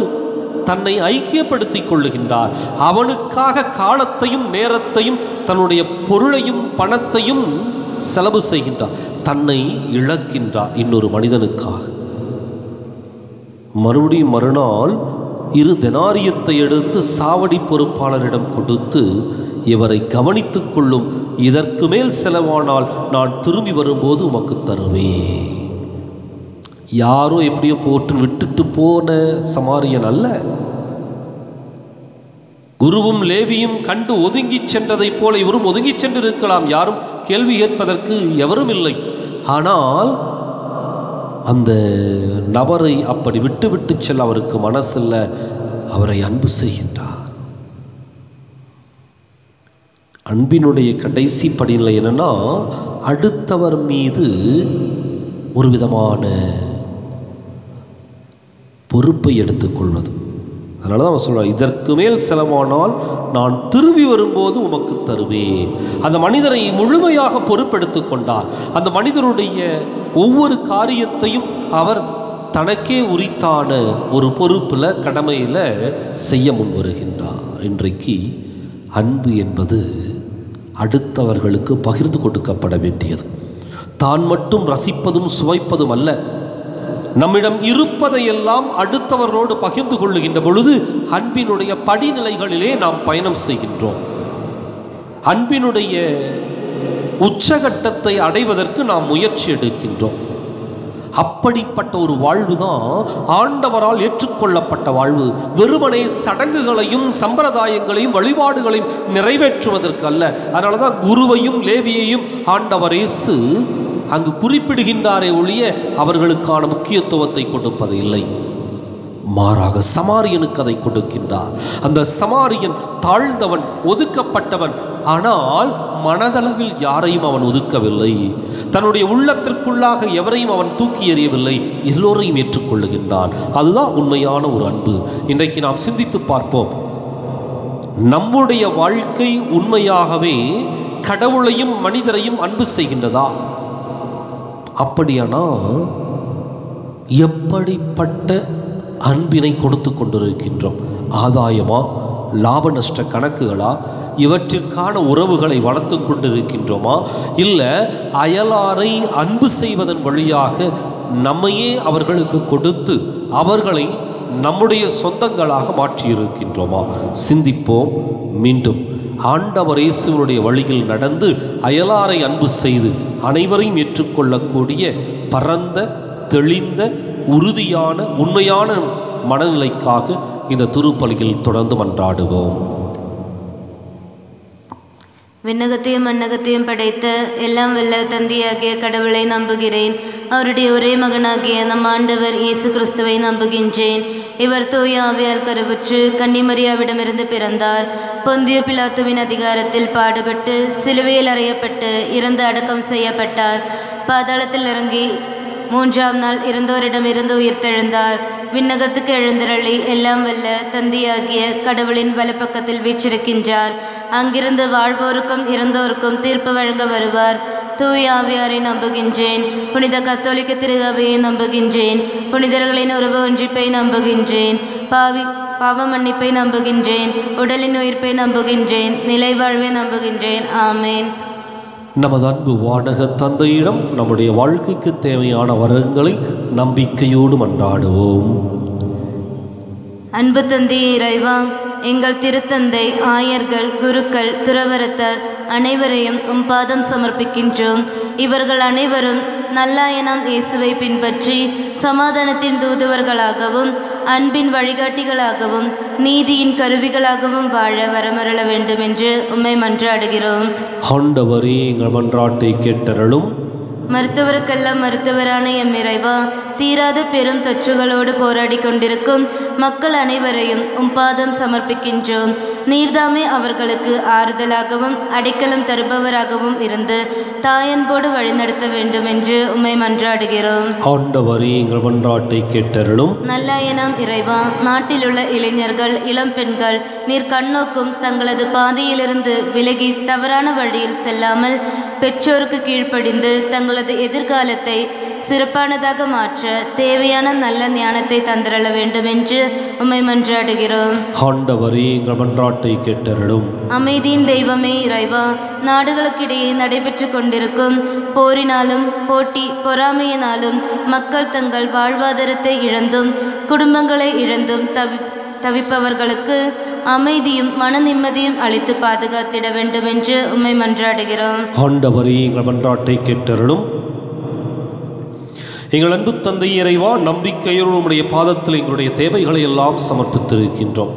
தன்னை ஐக்கியப்படுத்திக் கொள்ளுகின்றார். அவனுக்காக காலத்தையும் நேரத்தையும் தன்னுடைய பொருளையும் பணத்தையும் செலவு செய்கின்றார். தன்னை இழக்கின்றார் இன்னொரு மனிதனுக்காக. மறுபடியும் மறுநாள் 2 தெனாரியத்தை எடுத்து சாவடி பொறுப்பாளரிடம் கொடுத்து, இவரை கவனித்துக் கொள்ளும், இதற்கு மேல் செலவானால் நான் திரும்பி வரும்போது உமக்கு தருவேன். யாரோ எப்படியோ போட்டு விட்டுட்டு போன சமாரியன் அல்ல. குருவும் லேவியும் கண்டு ஒதுங்கி சென்றதை போல இவரும் ஒதுங்கி சென்றிருக்கலாம். யாரும் கேள்வி கேட்பதற்கு எவரும் இல்லை. ஆனால் அந்த நபரை அப்படி விட்டு செல்ல அவருக்கு மனசில்லை. அவரை அன்பு செய்கின்றார். அன்பினுடைய கடைசி படிநிலை என்னன்னா, அடுத்தவர் மீது ஒரு விதமான பொறுப்பை எடுத்துக்கொள்வது. அதனால தான் அவன் சொல்றான், இதற்கு மேல் செலவானால் நான் திரும்பி வரும்போது உமக்கு தருவேன். அந்த மனிதரை முழுமையாக பொறுப்பெடுத்து கொண்டார். அந்த மனிதருடைய ஒவ்வொரு காரியத்தையும் அவர் தனக்கே உரித்தான ஒரு பொறுப்பில், கடமையில் செய்ய முன் வருகின்றார். இன்றைக்கு அன்பு என்பது அடுத்தவர்களுக்கு பகிர்ந்து கொடுக்கப்பட வேண்டியது. தான் மட்டும் ரசிப்பதும் சுவைப்பதும் அல்ல. நம்மிடம் இருப்பதையெல்லாம் அடுத்தவர்களோடு பகிர்ந்து கொள்ளுகின்ற பொழுது அன்பினுடைய படிநிலைகளிலே நாம் பயணம் செய்கின்றோம். அன்பினுடைய உச்சகட்டத்தை அடைவதற்கு நாம் முயற்சி எடுக்கின்றோம். அப்படிப்பட்ட ஒரு வாழ்வு தான் ஆண்டவரால் ஏற்றுக்கொள்ளப்பட்ட வாழ்வு. வெறுமனே சடங்குகளையும் சம்பிரதாயங்களையும் வழிபாடுகளையும் நிறைவேற்றுவதற்கு அல்ல. அதனால தான் குருவையும் லேவியையும் ஆண்டவர் இயேசு அங்கு குறிப்பிடுகின்றாரே ஒழிய அவர்களுக்கான முக்கியத்துவத்தை கொடுப்பது இல்லை. மாறாக சமாரியனுக்கு அதை கொடுக்கின்றார். அந்த சமாரியன் தாழ்ந்தவன், ஒதுக்கப்பட்டவன். ஆனால் மனதளவில் யாரையும் அவன் ஒதுக்கவில்லை. தன்னுடைய உள்ளத்திற்குள்ளாக எவரையும் அவன் தூக்கி எறியவில்லை. எல்லோரையும் ஏற்றுக்கொள்ளுகின்றான். அதுதான் உண்மையான ஒரு அன்பு. இன்றைக்கு நாம் சிந்தித்து பார்ப்போம். நம்முடைய வாழ்க்கை உண்மையாகவே கடவுளையும் மனிதரையும் அன்பு செய்கின்றதா? அப்படியானால் எப்படிப்பட்ட அன்பினை கொடுத்து கொண்டிருக்கின்றோம்? ஆதாயமா, லாப நஷ்ட கணக்குகளா, இவற்றிற்கான உறவுகளை வளர்த்து கொண்டிருக்கின்றோமா? இல்லை அயலாரை அன்பு செய்வதன் வழியாக நம்மையே அவர்களுக்கு கொடுத்து அவர்களை நம்முடைய சொந்தங்களாக மாற்றியிருக்கின்றோமா? சிந்திப்போம். மீண்டும் ஆண்டவர் இயேசுவினுடைய வழியில் நடந்து அயலாரை அன்பு செய்து அனைவரையும் ஏற்றுக்கொள்ளக்கூடிய பரந்த, தெளிந்த, உறுதியான, உண்மையான மனநிலைக்காக இந்த திருப்பலியில் தொடர்ந்து மன்றாடுவோம். விண்ணகத்தையும் மண்ணகத்தையும் படைத்த எல்லாம் வல்ல தந்தையாகிய கடவுளை நம்புகிறேன். அவருடைய ஒரே மகனாகிய நம் ஆண்டவர் இயேசு கிறிஸ்துவை நம்புகின்றேன். இவர் தூய ஆவியால் கருவுற்று கன்னிமரியாவிடமிருந்து பிறந்தார். பொந்திய பிலாத்துவின் அதிகாரத்தில் பாடுபட்டு சிலுவையில் அறையப்பட்டு இறந்து அடக்கம் செய்யப்பட்டார். பாதாளத்தில் இறங்கி 3ஆம் நாள் இறந்தோரிடமிருந்து உயிர்த்தெழுந்தார். விண்ணகத்துக்கு எழுந்தருளி எல்லாம் வல்ல தந்தையாகிய கடவுளின் வலப்பக்கத்தில் வீற்றிருக்கின்றார். அங்கிருந்து வாழ்வோருக்கும் இறந்தோருக்கும் தீர்ப்பு வழங்க வருவார். தூய ஆவியாரை நம்புகின்றேன். புனித கத்தோலிக்க திரு அவையை நம்புகின்றேன். புனிதர்களின் உறவு ஒன்றிப்பை நம்புகின்றேன். பாவ மன்னிப்பை நம்புகின்றேன். உடலின் உயிர்ப்பை நம்புகின்றேன். நிலை வாழ்வை நம்புகின்றேன். ஆமேன். நமது அன்பு வானக தந்தையிடம் நம்முடைய வாழ்க்கைக்கு தேவையான வரங்களை நம்பிக்கையோடு மன்றாடுவோம். அன்பு தந்தை இறைவா, எங்கள் திருத்தந்தை, ஆயர்கள், குருக்கள், துறவரத்தார் அனைவரையும் உம் பாதம் சமர்ப்பிக்கின்றோம். இவர்கள் அனைவரும் நல்லாயனாம் இயேசுவை பின்பற்றி சமாதானத்தின் தூதுவர்களாகவும் அன்பின் வழிகாட்டிகளாகவும் நீதியின் கருவிகளாகவும் வாழ வரமருள வேண்டும் என்று உம்மை மன்றாடுகிறோம். ஆண்டவரே, எங்கள் மன்றாட்டை கேட்டருளும். மருத்துவருக்கெல்லாம் மருத்துவரான எம் இறைவா, தீராத பெரும் தொற்றுகளோடு போராடி கொண்டிருக்கும் மக்கள் அனைவரையும் உம் பாதம் சமர்ப்பிக்கின்றோம். நீர்தாமே அவர்களுக்கு ஆறுதலாகவும் அடைக்கலம் தருபவராகவும் இருந்து தாயன்போடு வழிநடத்த வேண்டும் என்று உம்மை மன்றாடுகிறோம். ஆண்டவரே, எங்கள் மன்றாட்டை கேட்டருளும். நல்லாயனாம் இறைவா, நாட்டிலுள்ள இளைஞர்கள், இளம் பெண்கள் நீர் கண்ணோக்கும் தங்களது பாதையிலிருந்து விலகி தவறான வழியில் செல்லாமல் பெற்றோருக்கு கீழ்ப்படிந்து தங்களது எதிர்காலத்தை சிறப்பானதாக மாற்ற தேவையான நல்ல ஞானத்தை தந்திரள வேண்டும் என்று உம்மை மன்றாடுகிறோம். ஆண்டவரே, எங்கள் மன்றாட்டை கேட்டருளும். அமைதியின் தெய்வமே இறைவா, நாடுகளுக்கிடையே நடைபெற்று கொண்டிருக்கும் போரினாலும் பொறாமையினாலும் மக்கள் தங்கள் வாழ்வாதாரத்தை இழந்தும் குடும்பங்களை இழந்தும் தவிப்பவர்களுக்கு அமைதியும் மன நிம்மதியும் அளித்து பாதுகாத்திட வேண்டும் என்று உம்மை மன்றாடுகிறோம். ஆண்டவரே, எங்கள் மன்றாட்டை கேட்டருளும். எங்கள் அன்பு தந்தை இறைவா, நம்பிக்கையோடு உம்முடைய பாதத்தில் எங்களுடைய தேவைகளை எல்லாம் சமர்ப்பித்திருக்கின்றோம்.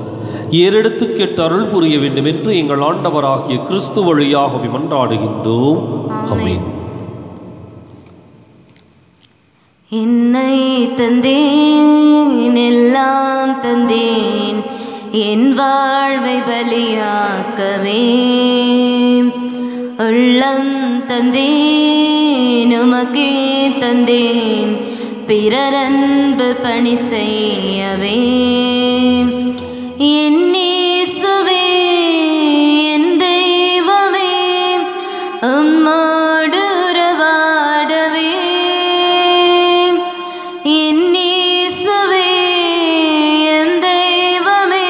ஏறெடுத்து கேட்டு அருள் புரிய வேண்டும் என்று எங்கள் ஆண்டவராகிய கிறிஸ்து வழியாக மன்றாடுகின்றோம். ஆமென். என்னை தந்தேன், எல்லாம் தந்தேன், என் வாழ்வை பலியாக்கவே. உள்ளம் தந்தேன், உமக்கே தந்தேன், பிறரன்பு பணி செய்யவே. என் இயேசுவே, என் தெய்வமே, உம்மோடு உறவாடவே. என் இயேசுவே, என் தெய்வமே,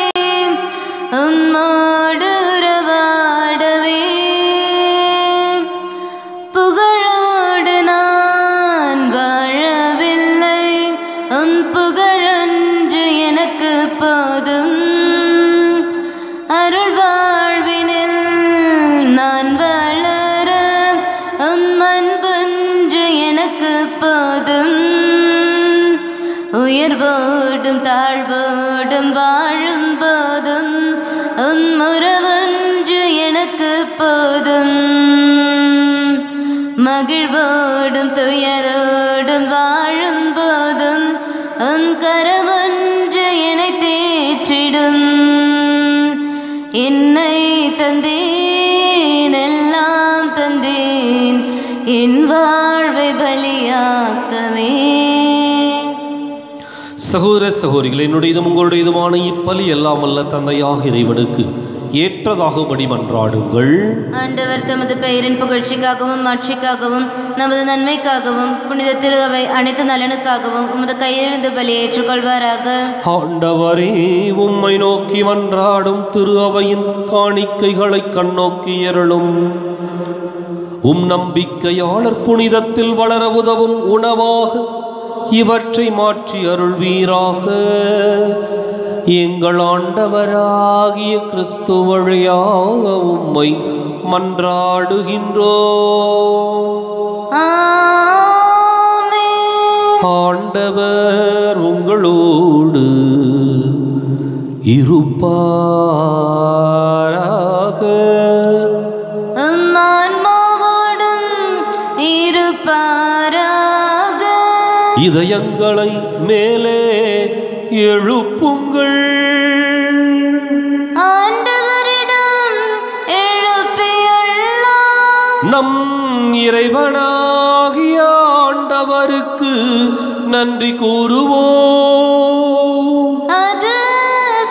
உம்மோடு உறவாடவே. புகழோடு நான் வாழவில்லை, உன் புகழொன்று எனக்கு போதும். அருள் வாழ்வினில் நான் வளர உன் அன்பொன்று எனக்கு போதும். உயர்வோடும் தாழ்வோடும் வாழும் போதும் உன் உறவொன்று எனக்கு போதும். மகிழ்வோடும் துயரோடும் வாழும் போதும் உன் கரமொன்று என்னை தேற்றிடும். என்னை தந்தேன், எல்லாம் தந்தேன், என் வாழ்வை பலியாக்கவே. சகோதர சகோதரிகள், என்னுடையதும் உங்களுடையதுமான இப்பலி எல்லாம் வல்ல தந்தையாக இறைவனுக்கு ஏற்றதாகும்படி மன்றாடுங்கள். ஆண்டவர் தமது பெயரின் புகழ்ச்சிக்காகவும் மாட்சிக்காகவும் நமது நன்மைக்காகவும் புனித திரு அவை அனைத்து நலனுக்காகவும் உமது கையிலிருந்து பலியை ஏற்றுக்கொள்வாராக. ஆண்டவரே, உம்மை நோக்கி மன்றாடும் திரு அவையின் காணிக்கைகளை கண்ணோக்கி அருளும். உம் நம்பிக்கையாளர் புனிதத்தில் வளர உதவும் உணவாக இவற்றை மாற்றி அருள்வீராக. எங்கள் ஆண்டவராகிய கிறிஸ்து வழியாக உம்மை மன்றாடுகின்றோம். ஆமென். ஆண்டவர் உங்களோடு இருப்பாராக. இருப்பாராக. இதயங்களை மேலே எழுப்புங்கள், ஆண்டவரிடம் எழுப்பியுள்ளோம். நம் இறைவனாகிய ஆண்டவருக்கு நன்றி கூறுவோம். அது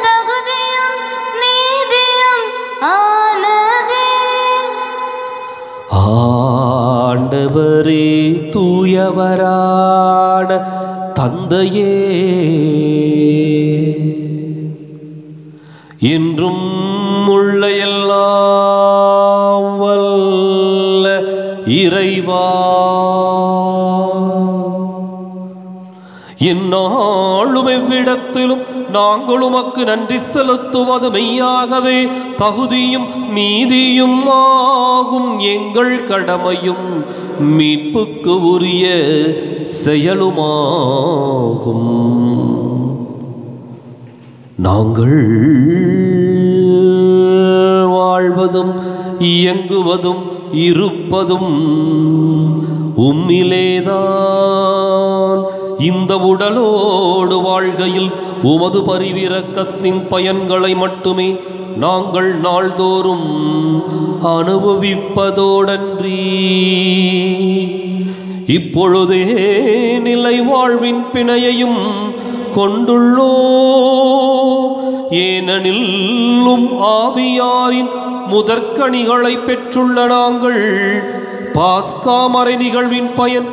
தகுதியும் நீதியும் ஆனதே. ஆண்டவரே தூயவரான தந்தையே, என்றும் உள்ள எல்லாம் வல்ல இறைவா, எந்நாளும் எவ்விடத்திலும் நாங்கள் உமக்கு நன்றி செலுத்துவது மெய்யாகவே தகுதியும் நீதியும் ஆகும், எங்கள் கடமையும் மீட்புக்கு உரிய செயலுமாகும். நாங்கள் வாழ்வதும் இயங்குவதும் இருப்பதும் உம்மிலேதான். இந்த உடலோடு வாழ்கையில் உமது பரிவிரக்கத்தின் பயன்களை மட்டுமே நாங்கள் நாள்தோறும் அனுபவிப்பதோடன்றி இப்பொழுதே நிலை வாழ்வின் பிணையையும் கொண்டுள்ளோ. ஏனெனிலும் ஆவியாரின் முதற்கனிகளை பெற்றுள்ள நாங்கள் பாஸ்கா மறை நிகழ்வின் பயன்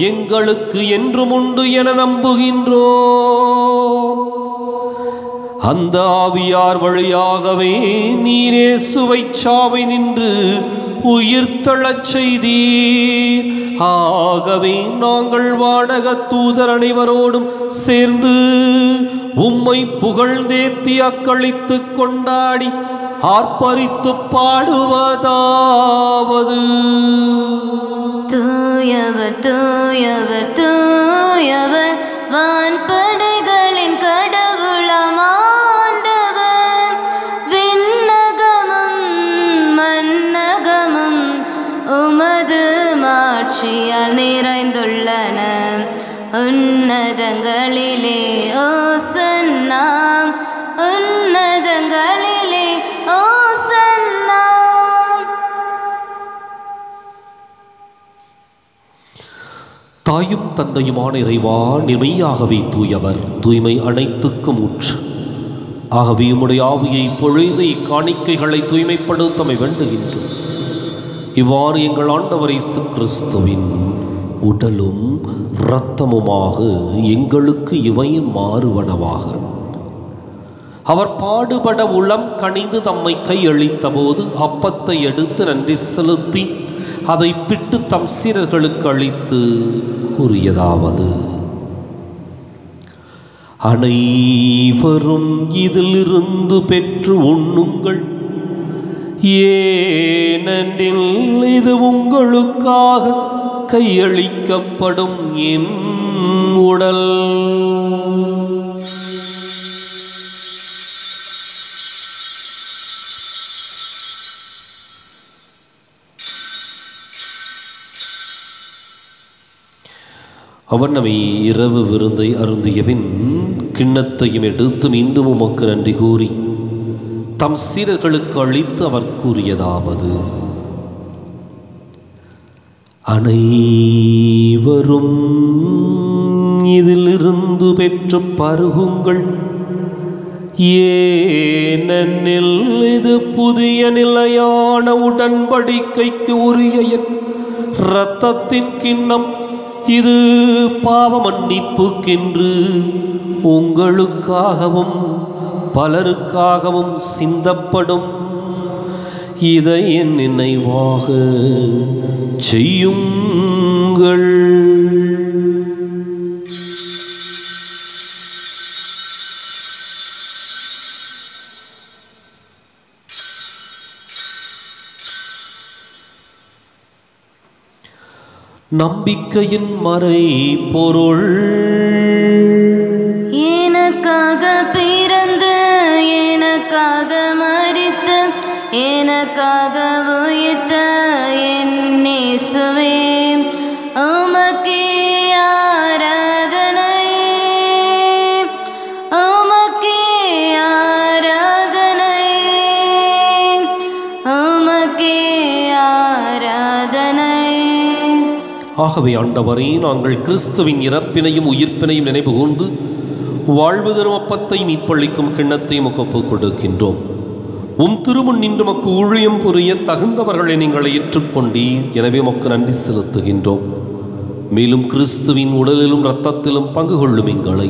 எங்களுக்கு என்றும் உண்டு என நம்புகின்றோம். அந்த ஆவியார் வழியாகவே நீரே சுவை சாவை நின்று உயிர்த்தெழச் செய்தீர். ஆகவே நாங்கள் வானக தூதர் அனைவரோடும் சேர்ந்து உம்மை புகழ்ந்தேத்தி அக்களித்து கொண்டாடி ஆர்ப்பரித்து பாடுவதாவது: தூயவர் தூயவர் தூயவர், வான்படைகளின் கடவுளாம் ஆண்டவர். விண்ணகமும் மண்ணகமும் உமது மாட்சியால் நிறைந்துள்ளன. உன்னதங்களிலே ஓசன்னா, உன்னதங்களிலே ஓசன்னா. தாயும் தந்தையுமான இறைவா, மெய்யாகவே தூயவர், தூய்மை அனைத்துக்கும் ஊற்று. ஆகவே உம்முடைய ஆவியை பொழுது இக்காணிக்கைகளை தூய்மைப்படுத்தமை வேண்டுகின்றோம். இவ்வாறு எங்கள் ஆண்டவர் இயேசு கிறிஸ்துவின் உடலும் இரத்தமுமாக எங்களுக்கு இவை மாறுவனவாக. அவர் பாடுபட உளம் கனிந்து தம்மை கையளித்த போது அப்பத்தை எடுத்து நன்றி செலுத்தி அதை பிட்டு தம் சீடர்களுக்கு அளித்து கூறியதாவது: அனைவரும் இதிலிருந்து பெற்று உண்ணுங்கள், ஏனெனில் இது உங்களுக்காக கையளிக்கப்படும் என் உடல். அவர் நம்மை இரவு விருந்தை அருந்தியபின் கிண்ணத்தையும் எடுத்து மீண்டும் உமக்கு நன்றி கூறி தம் சீடர்களுக்கு அளித்து அவர் கூறியதாவது: அனைவரும் இதிலிருந்து பெற்று பருகுங்கள், ஏனெனில் இது புதிய நிலையான உடன்படிக்கைக்கு உரிய என் இரத்தத்தின் கிண்ணம். இது பாவ மன்னிப்புக்கென்று உங்களுக்காகவும் பலருக்காகவும் சிந்தப்படும். இதை என் நினைவாக செய்யுங்கள். நம்பிக்கையின் மறை பொருள்: எனக்காக பிறந்து எனக்காக மரித்து எனக்காக உயிர்த்த என் இயேசுவே, ஆகவே ஆண்டவரே, நாங்கள் கிறிஸ்துவின் இறப்பினையும் உயிர்ப்பினையும் நினைவு கூர்ந்து வாழ்வு தரும் அப்பத்தை மீட்பளிக்கும் கிண்ணத்தையும் ஒப்புக் கொடுக்கின்றோம். திருமுன் நின்று மக்கு ஊழியம் புரிய தகுந்தவர்களை நீங்கள் ஏற்றுக்கொண்டீர். எனவே மக்கு நன்றி செலுத்துகின்றோம். மேலும் கிறிஸ்துவின் உடலிலும் இரத்தத்திலும் பங்கு கொள்ளும் எங்களை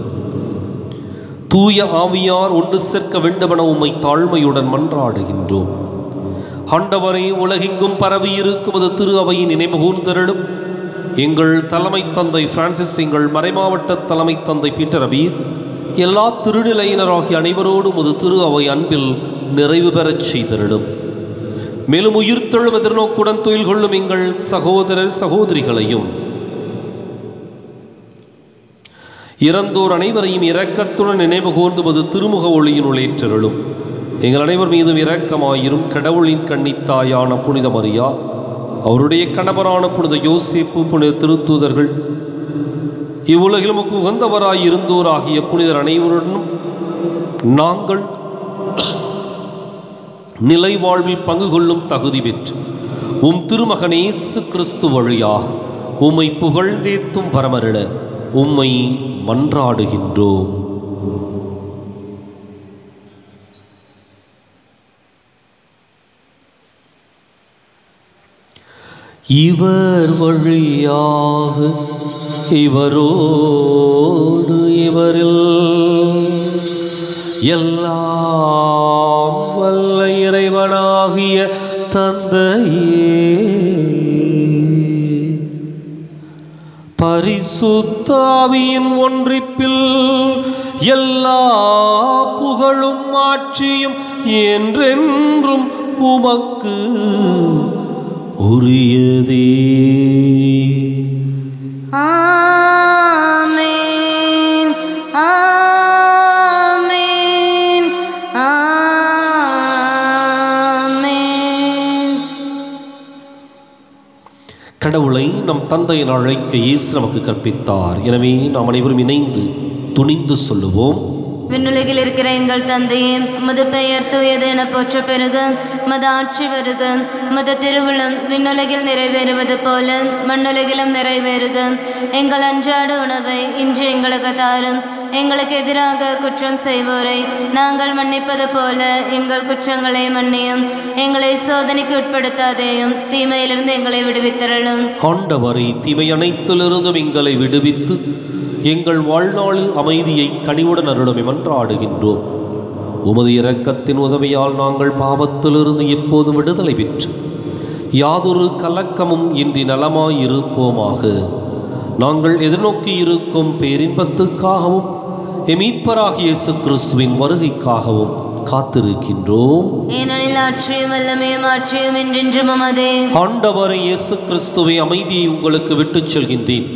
தூய ஆவியார் ஒன்று சேர்க்க வேண்டுமென உம்மை தாழ்மையுடன் மன்றாடுகின்றோம். ஆண்டவரே, உலகெங்கும் பரவி இருக்கும் திரு அவையின் நினைவு கூர்ந்தருளும். எங்கள் தலைமை தந்தை பிரான்சிஸ், எங்கள் மறைமாவட்ட தலைமை தந்தை பீட்டர் அபீர், எல்லா திருநிலையினராகிய அனைவரோடும் திரு அவை அன்பில் நிறைவு பெறச் செய்தருளும். மேலும் உயிர்த்தெழும் எதிர்நோக்குடன் துயில் கொள்ளும் எங்கள் சகோதரர் சகோதரிகளையும் இறந்தோர் அனைவரையும் இரக்கத்துடன் நினைவு கூர்ந்து திருமுக ஒளியினுள் ஏற்றருளும். எங்கள் அனைவர் மீதும் இரக்கமாயிரும். கடவுளின் கன்னித்தாயான புனித மரியா, அவருடைய கணவரான புனித யோசேப்பு, புனித திருத்தூதர்கள், இவ்வுலகில் நமக்கு உகந்தவராய் இருந்தோராகிய புனிதர் அனைவருடனும் நாங்கள் நிலை வாழ்வில் பங்கு கொள்ளும் தகுதி பெற்று திருமகன் இயேசு கிறிஸ்து வழியாக உம்மை புகழ்ந்தேத்தும் பரமருள உம்மை மன்றாடுகின்றோம். இவர் வழியாக இவரோடு இவரில் எல்லாம் வல்ல இறைவனாகிய தந்தையே, பரிசுத்த ஆவியின் ஒன்றிப்பில் எல்லா புகழும் ஆட்சியும் என்றென்றும் உமக்கு உரியதே. ஆமென், ஆமென், ஆமென். கடவுளை நம் தந்தையின் அழைக்க இயேசு நமக்கு கற்பித்தார். எனவே நாம் அனைவரும் இணைந்து துணிந்து சொல்லுவோம். விண்ணுலகில் இருக்கிற எங்கள் தந்தையே, உமது பெயர் தூயது என போற்ற பெருக, உமது ஆட்சி வருக, உமது திருவுளம் விண்ணுலகில் நிறைவேறுவது போல மண்ணுலகிலும் நிறைவேறுக. எங்கள் அன்றாட உணவை இன்று எங்களுக்கு தாரும். எங்களுக்கு எதிராக குற்றம் செய்வோரை நாங்கள் மன்னிப்பது போல எங்கள் குற்றங்களை மன்னியும். எங்களை சோதனைக்கு உட்படுத்தாதேயும், தீமையிலிருந்து எங்களை விடுவித்தருளும். ஆண்டவரே, தீமை அனைத்திலிருந்தும் எங்களை விடுவித்து எங்கள் வாழ்நாளில் அமைதியை கனிவுடன் அருளும் மன்றாடுகின்றோம். உமது இரக்கத்தின் உதவியால் நாங்கள் பாவத்திலிருந்து எப்போது விடுதலை பெற்று யாதொரு கலக்கமும் இன்றி நலமாயிருப்போமாக. நாங்கள் எதிர்நோக்கி இருக்கும் பேரின்பத்துக்காகவும் மீட்பராகிய இயேசு கிறிஸ்துவின் வருகைக்காகவும் காத்திருக்கின்றோம். ஏனெனில் ஆட்சியும் வல்லமையும் ஆட்சியும் என்றென்றும் உமதே. ஆண்டவரே இயேசு கிறிஸ்துவை, அமைதியை உங்களுக்கு விட்டுச் செல்கின்றேன்,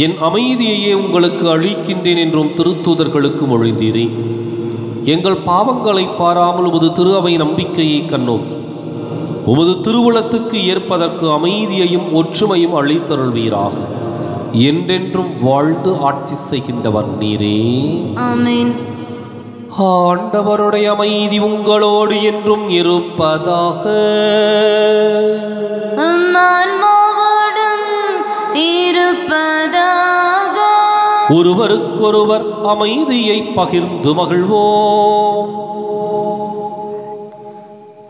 என் அமைதியையே உங்களுக்கு அளிக்கின்றேன் என்றும் திருத்தூதர்களுக்கு மொழிந்தீரே. எங்கள் பாவங்களை பாராமல் உமது திரு அவை நம்பிக்கையை கண்ணோக்கி உமது திருவுளத்துக்கு ஏற்பதற்கு அமைதியையும் ஒற்றுமையும் அளித்தருள்வீராக. என்றென்றும் வாழ்ந்து ஆட்சி செய்கின்றவர் நீரே. ஆமென். ஆண்டவருடைய அமைதி உங்களோடு என்றும் இருப்பதாக. ஒருவருக்கொருவர் அமைதியை பகிர்ந்து மகிழ்வோம்.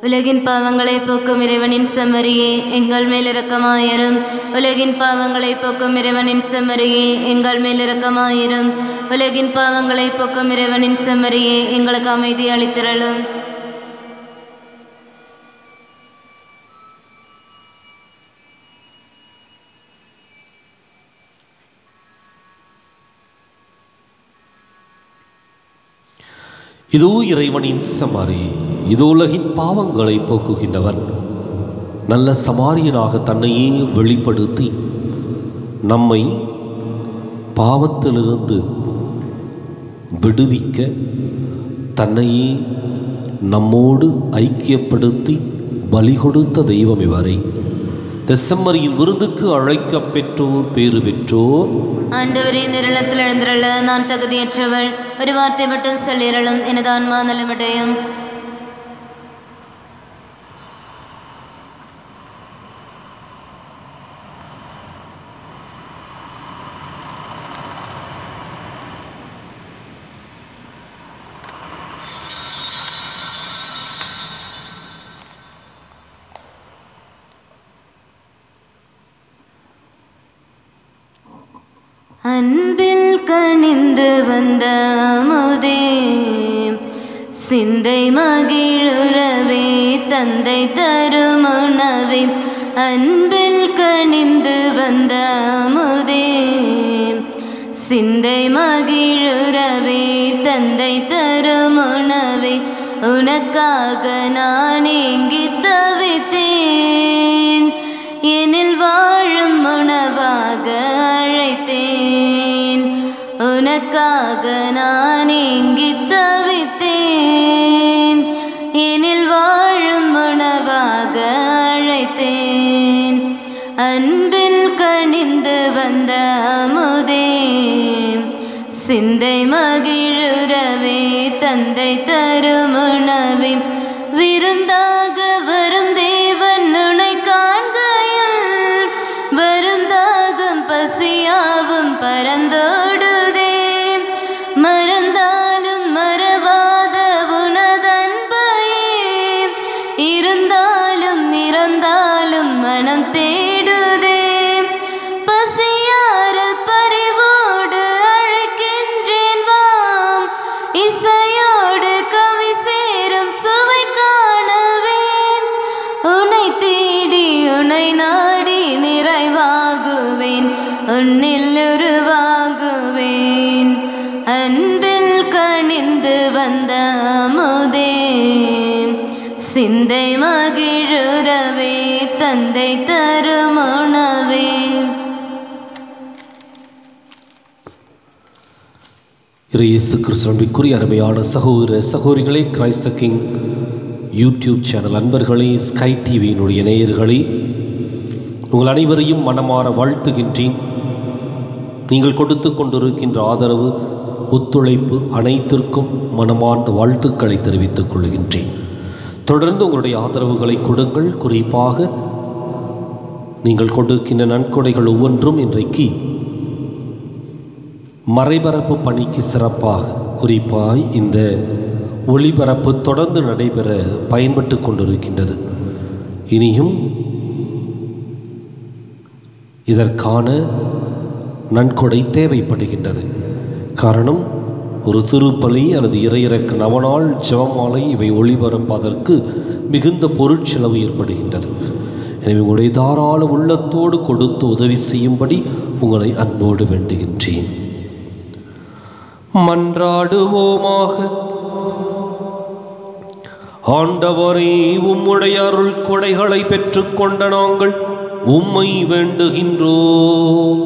உலகின் பாவங்களை போக்கும் இறைவனின் செம்மறியே, எங்கள் மேல் இரக்கமாயிரும். உலகின் பாவங்களை போக்கும் இறைவனின் செம்மறியே, எங்கள் மேல் இரக்கமாயிரும். உலகின் பாவங்களை போக்கும் இறைவனின் செம்மறியே, எங்களுக்கு அமைதி அளித்திரளும். இதோ இறைவனின் செம்மறி, இதோ உலகின் பாவங்களை போக்குகின்றவர். நல்ல சமாரியனாக தன்னையே வெளிப்படுத்தி நம்மை பாவத்திலிருந்து விடுவிக்க தன்னையே நம்மோடு ஐக்கியப்படுத்தி பலி கொடுத்த தெய்வம் இவரை. செம்மறியின் விருந்துக்கு அழைக்க பெற்றோர் பேறு பெற்றோர். ஆண்டவரே, நிரலத்தில் எழுந்திரள நான் தகுதியற்றவள். ஒரு வார்த்தை மட்டும் சொல்லிரளும், எனது ஆன்மா நலமடையும். அன்பில் கனிந்து வந்த அமுதே, சிந்தை மகிழுறவே தந்தை தரும் உணவே. அன்பில் கனிந்து வந்த அமுதே, சிந்தை மகிழுறவே தந்தை தரும் உணவே. உனக்காக நான் ஏங்கி தவித்தேன், எனில் வாழும் உணவாக அழைத்தேன். உனக்காக நான் ஏங்கி தவித்தேன், எனில் வாழும் உணவாக அழைத்தேன். அன்பில் கனிந்து வந்த அமுதே, சிந்தை மகிழுறவே தந்தை தரும் உணவே. விருந்தாக வரும் தேவன் உனை காண்கையில், வரும் தாகம் பசியாவும் பரந்தோடுதே. மறந்தாலும் மறவாத உனதன்பையே, இருந்தாலும் இறந்தாலும் மனம் தேடுதே. பசியார பரிவோடு அழைக்கின்றேன் வாம், இசையோடு கவி சேரும் சுவை காணுவேன். உன்னை தேடி உன்னை நாடி நிறைவாகுவேன், உன்னில் உருவாகுவேன். அன்பில் கனிந்து வந்த அமுதே, சிந்தை மகிழுறவே தந்தை தரும் உணவே. இயேசு கிறிஸ்துவிற்குரிய அருமையான சகோதர சகோதரிகளே, கிரைஸ்த கிங் யூடியூப் சேனல் அன்பர்களே, ஸ்கை டிவியினுடைய நேயர்களே, உங்கள் அனைவரையும் மனமாற வாழ்த்துகின்றேன். நீங்கள் கொடுத்து கொண்டிருக்கின்ற ஆதரவு, ஒத்துழைப்பு அனைத்திற்கும் மனமார்ந்த வாழ்த்துக்களை தெரிவித்துக் கொள்கின்றேன். தொடர்ந்து உங்களுடைய ஆதரவுகளை கொடுங்கள். குறிப்பாக நீங்கள் கொடுக்கின்ற நன்கொடைகள் ஒவ்வொன்றும் இன்றைக்கு மறைபரப்பு பணிக்கு சிறப்பாக, குறிப்பாய் இந்த ஒளிபரப்பு தொடர்ந்து நடைபெற பயன்பட்டு கொண்டிருக்கின்றது. இனியும் இதற்கான நன்கொடை தேவைப்படுகின்றது. காரணம், ஒரு திருப்பலி அல்லது இறையிறக்க நவநாள் ஜெபமாலை இவை ஒளிபரப்பதற்கு மிகுந்த பொருட்செலவு ஏற்படுகின்றது. எனவே உங்களுடைய தாராள உள்ளத்தோடு கொடுத்து உதவி செய்யும்படி உங்களை அன்போடு வேண்டுகின்றேன். மன்றாடுவோமாக. ஆண்டவரே, உம்முடைய அருள் கொடைகளை பெற்றுக்கொண்ட நாங்கள் உம்மை வேண்டுகின்றோம்.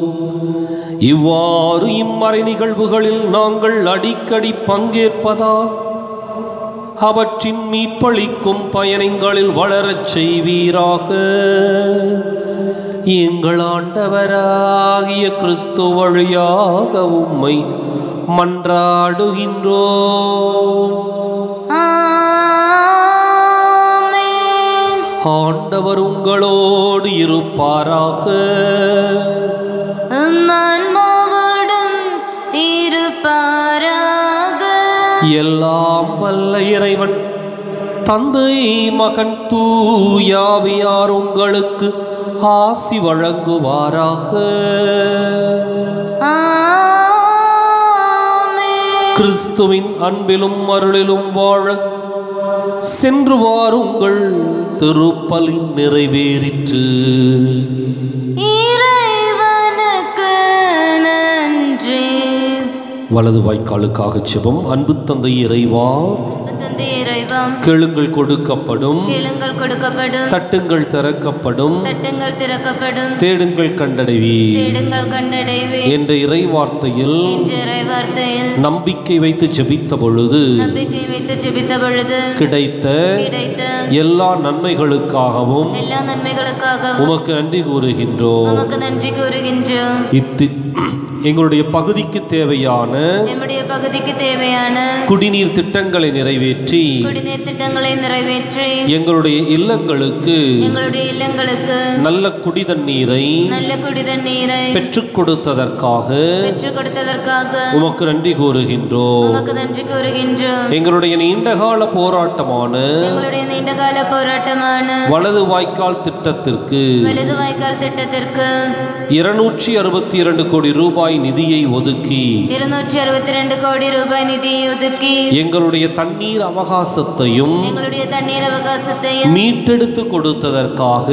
இவ்வாறு இம்மறை நிகழ்வுகளில் நாங்கள் அடிக்கடி பங்கேற்பதால் அவற்றின் மீட்பளிக்கும் பயணங்களில் வளரச் செய்வீராக. எங்கள் ஆண்டவராகிய கிறிஸ்து வழியாக உம்மை மன்றாடுகின்றோம். ஆண்டவர் உங்களோடு இருப்பாராக. எல்லாம் வல்ல இறைவன் தந்தை, மகன், தூயாவியார் உங்களுக்கு ஆசி வழங்குவாராக. கிறிஸ்துவின் அன்பிலும் அருளிலும் வாழ சென்று வாருங்கள். திருப்பலி நிறைவேறிற்று. வலது வாய்க்காலுக்காக ஜெபம். அன்பு தந்தை இறைவா, கேளுங்கள் கொடுக்கப்படும், தட்டுங்கள் திறக்கப்படும், தேடுங்கள் கண்டடைவீர் என்ற இறைவார்த்தையில் நம்பிக்கை வைத்து ஜெபித்த பொழுது கிடைத்த எல்லா நன்மைகளுக்காகவும் உமக்கு நன்றி கூறுகின்றோம். எங்களுடைய பகுதிக்கு தேவையான குடிநீர் திட்டங்களை நிறைவேற்றி எங்களுடைய இல்லங்களுக்கு நல்ல குடிதண்ணீரை பெற்றுக் கொடுத்ததற்காக உமக்கு நன்றி கூறுகின்றோம். எங்களுடைய நீண்டகால போராட்டமான வலது வாய்க்கால் திட்டத்திற்கு 262 கோடி ரூபாய் ரூபாய் நிதியை ஒதுக்கி 262 கோடி ரூபாய் நிதியை ஒதுக்கி எங்களுடைய தண்ணீர் அவகாசத்தையும் மீட்டெடுத்து கொடுத்ததற்காக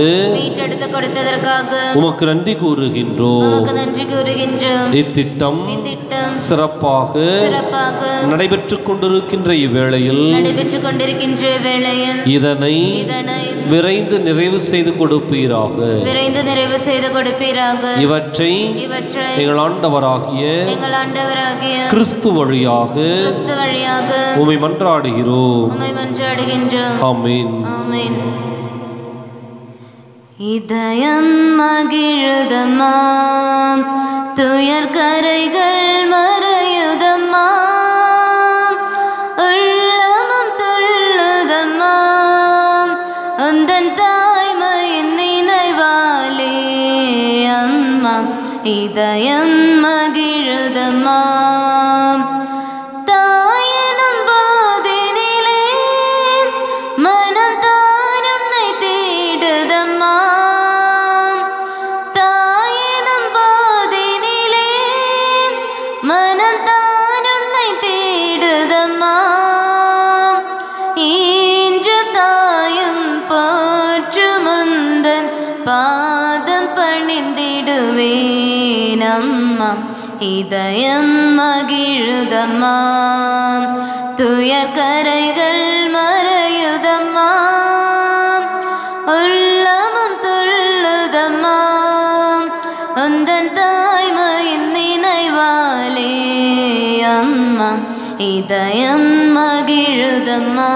உமக்கு நன்றி கூறுகின்றோம். இத்திட்டம் சிறப்பாக நடைபெற்றுக் கொண்டிருக்கின்ற இவ்வேளையில் இதனை விரைந்து நிறைவு செய்து கொடுப்பீராக. இவற்றை எங்கள் ஆண்டவராகிய கிறிஸ்து வழியாக உம்மை மன்றாடுகிறோம். ஆமென். இதயம் மகிழுதம்மா, துயர் கரைகள் மறையுதம்மா, உள்ளமும் துள்ளுதம்மா, உந்தன் தாய்மையின் நினைவாலே அம்மா. இதயம் மகிழுதம்மா, பாதம் பணிந்திடுவேன் அம்மா. இதயம் மகிழுதம்மா, துயர் கரைகள் மறையுதம்மா, உள்ளமும் துள்ளுதம்மா, உந்தன் தாய்மையின் நினைவாலே அம்மா. இதயம் மகிழுதம்மா.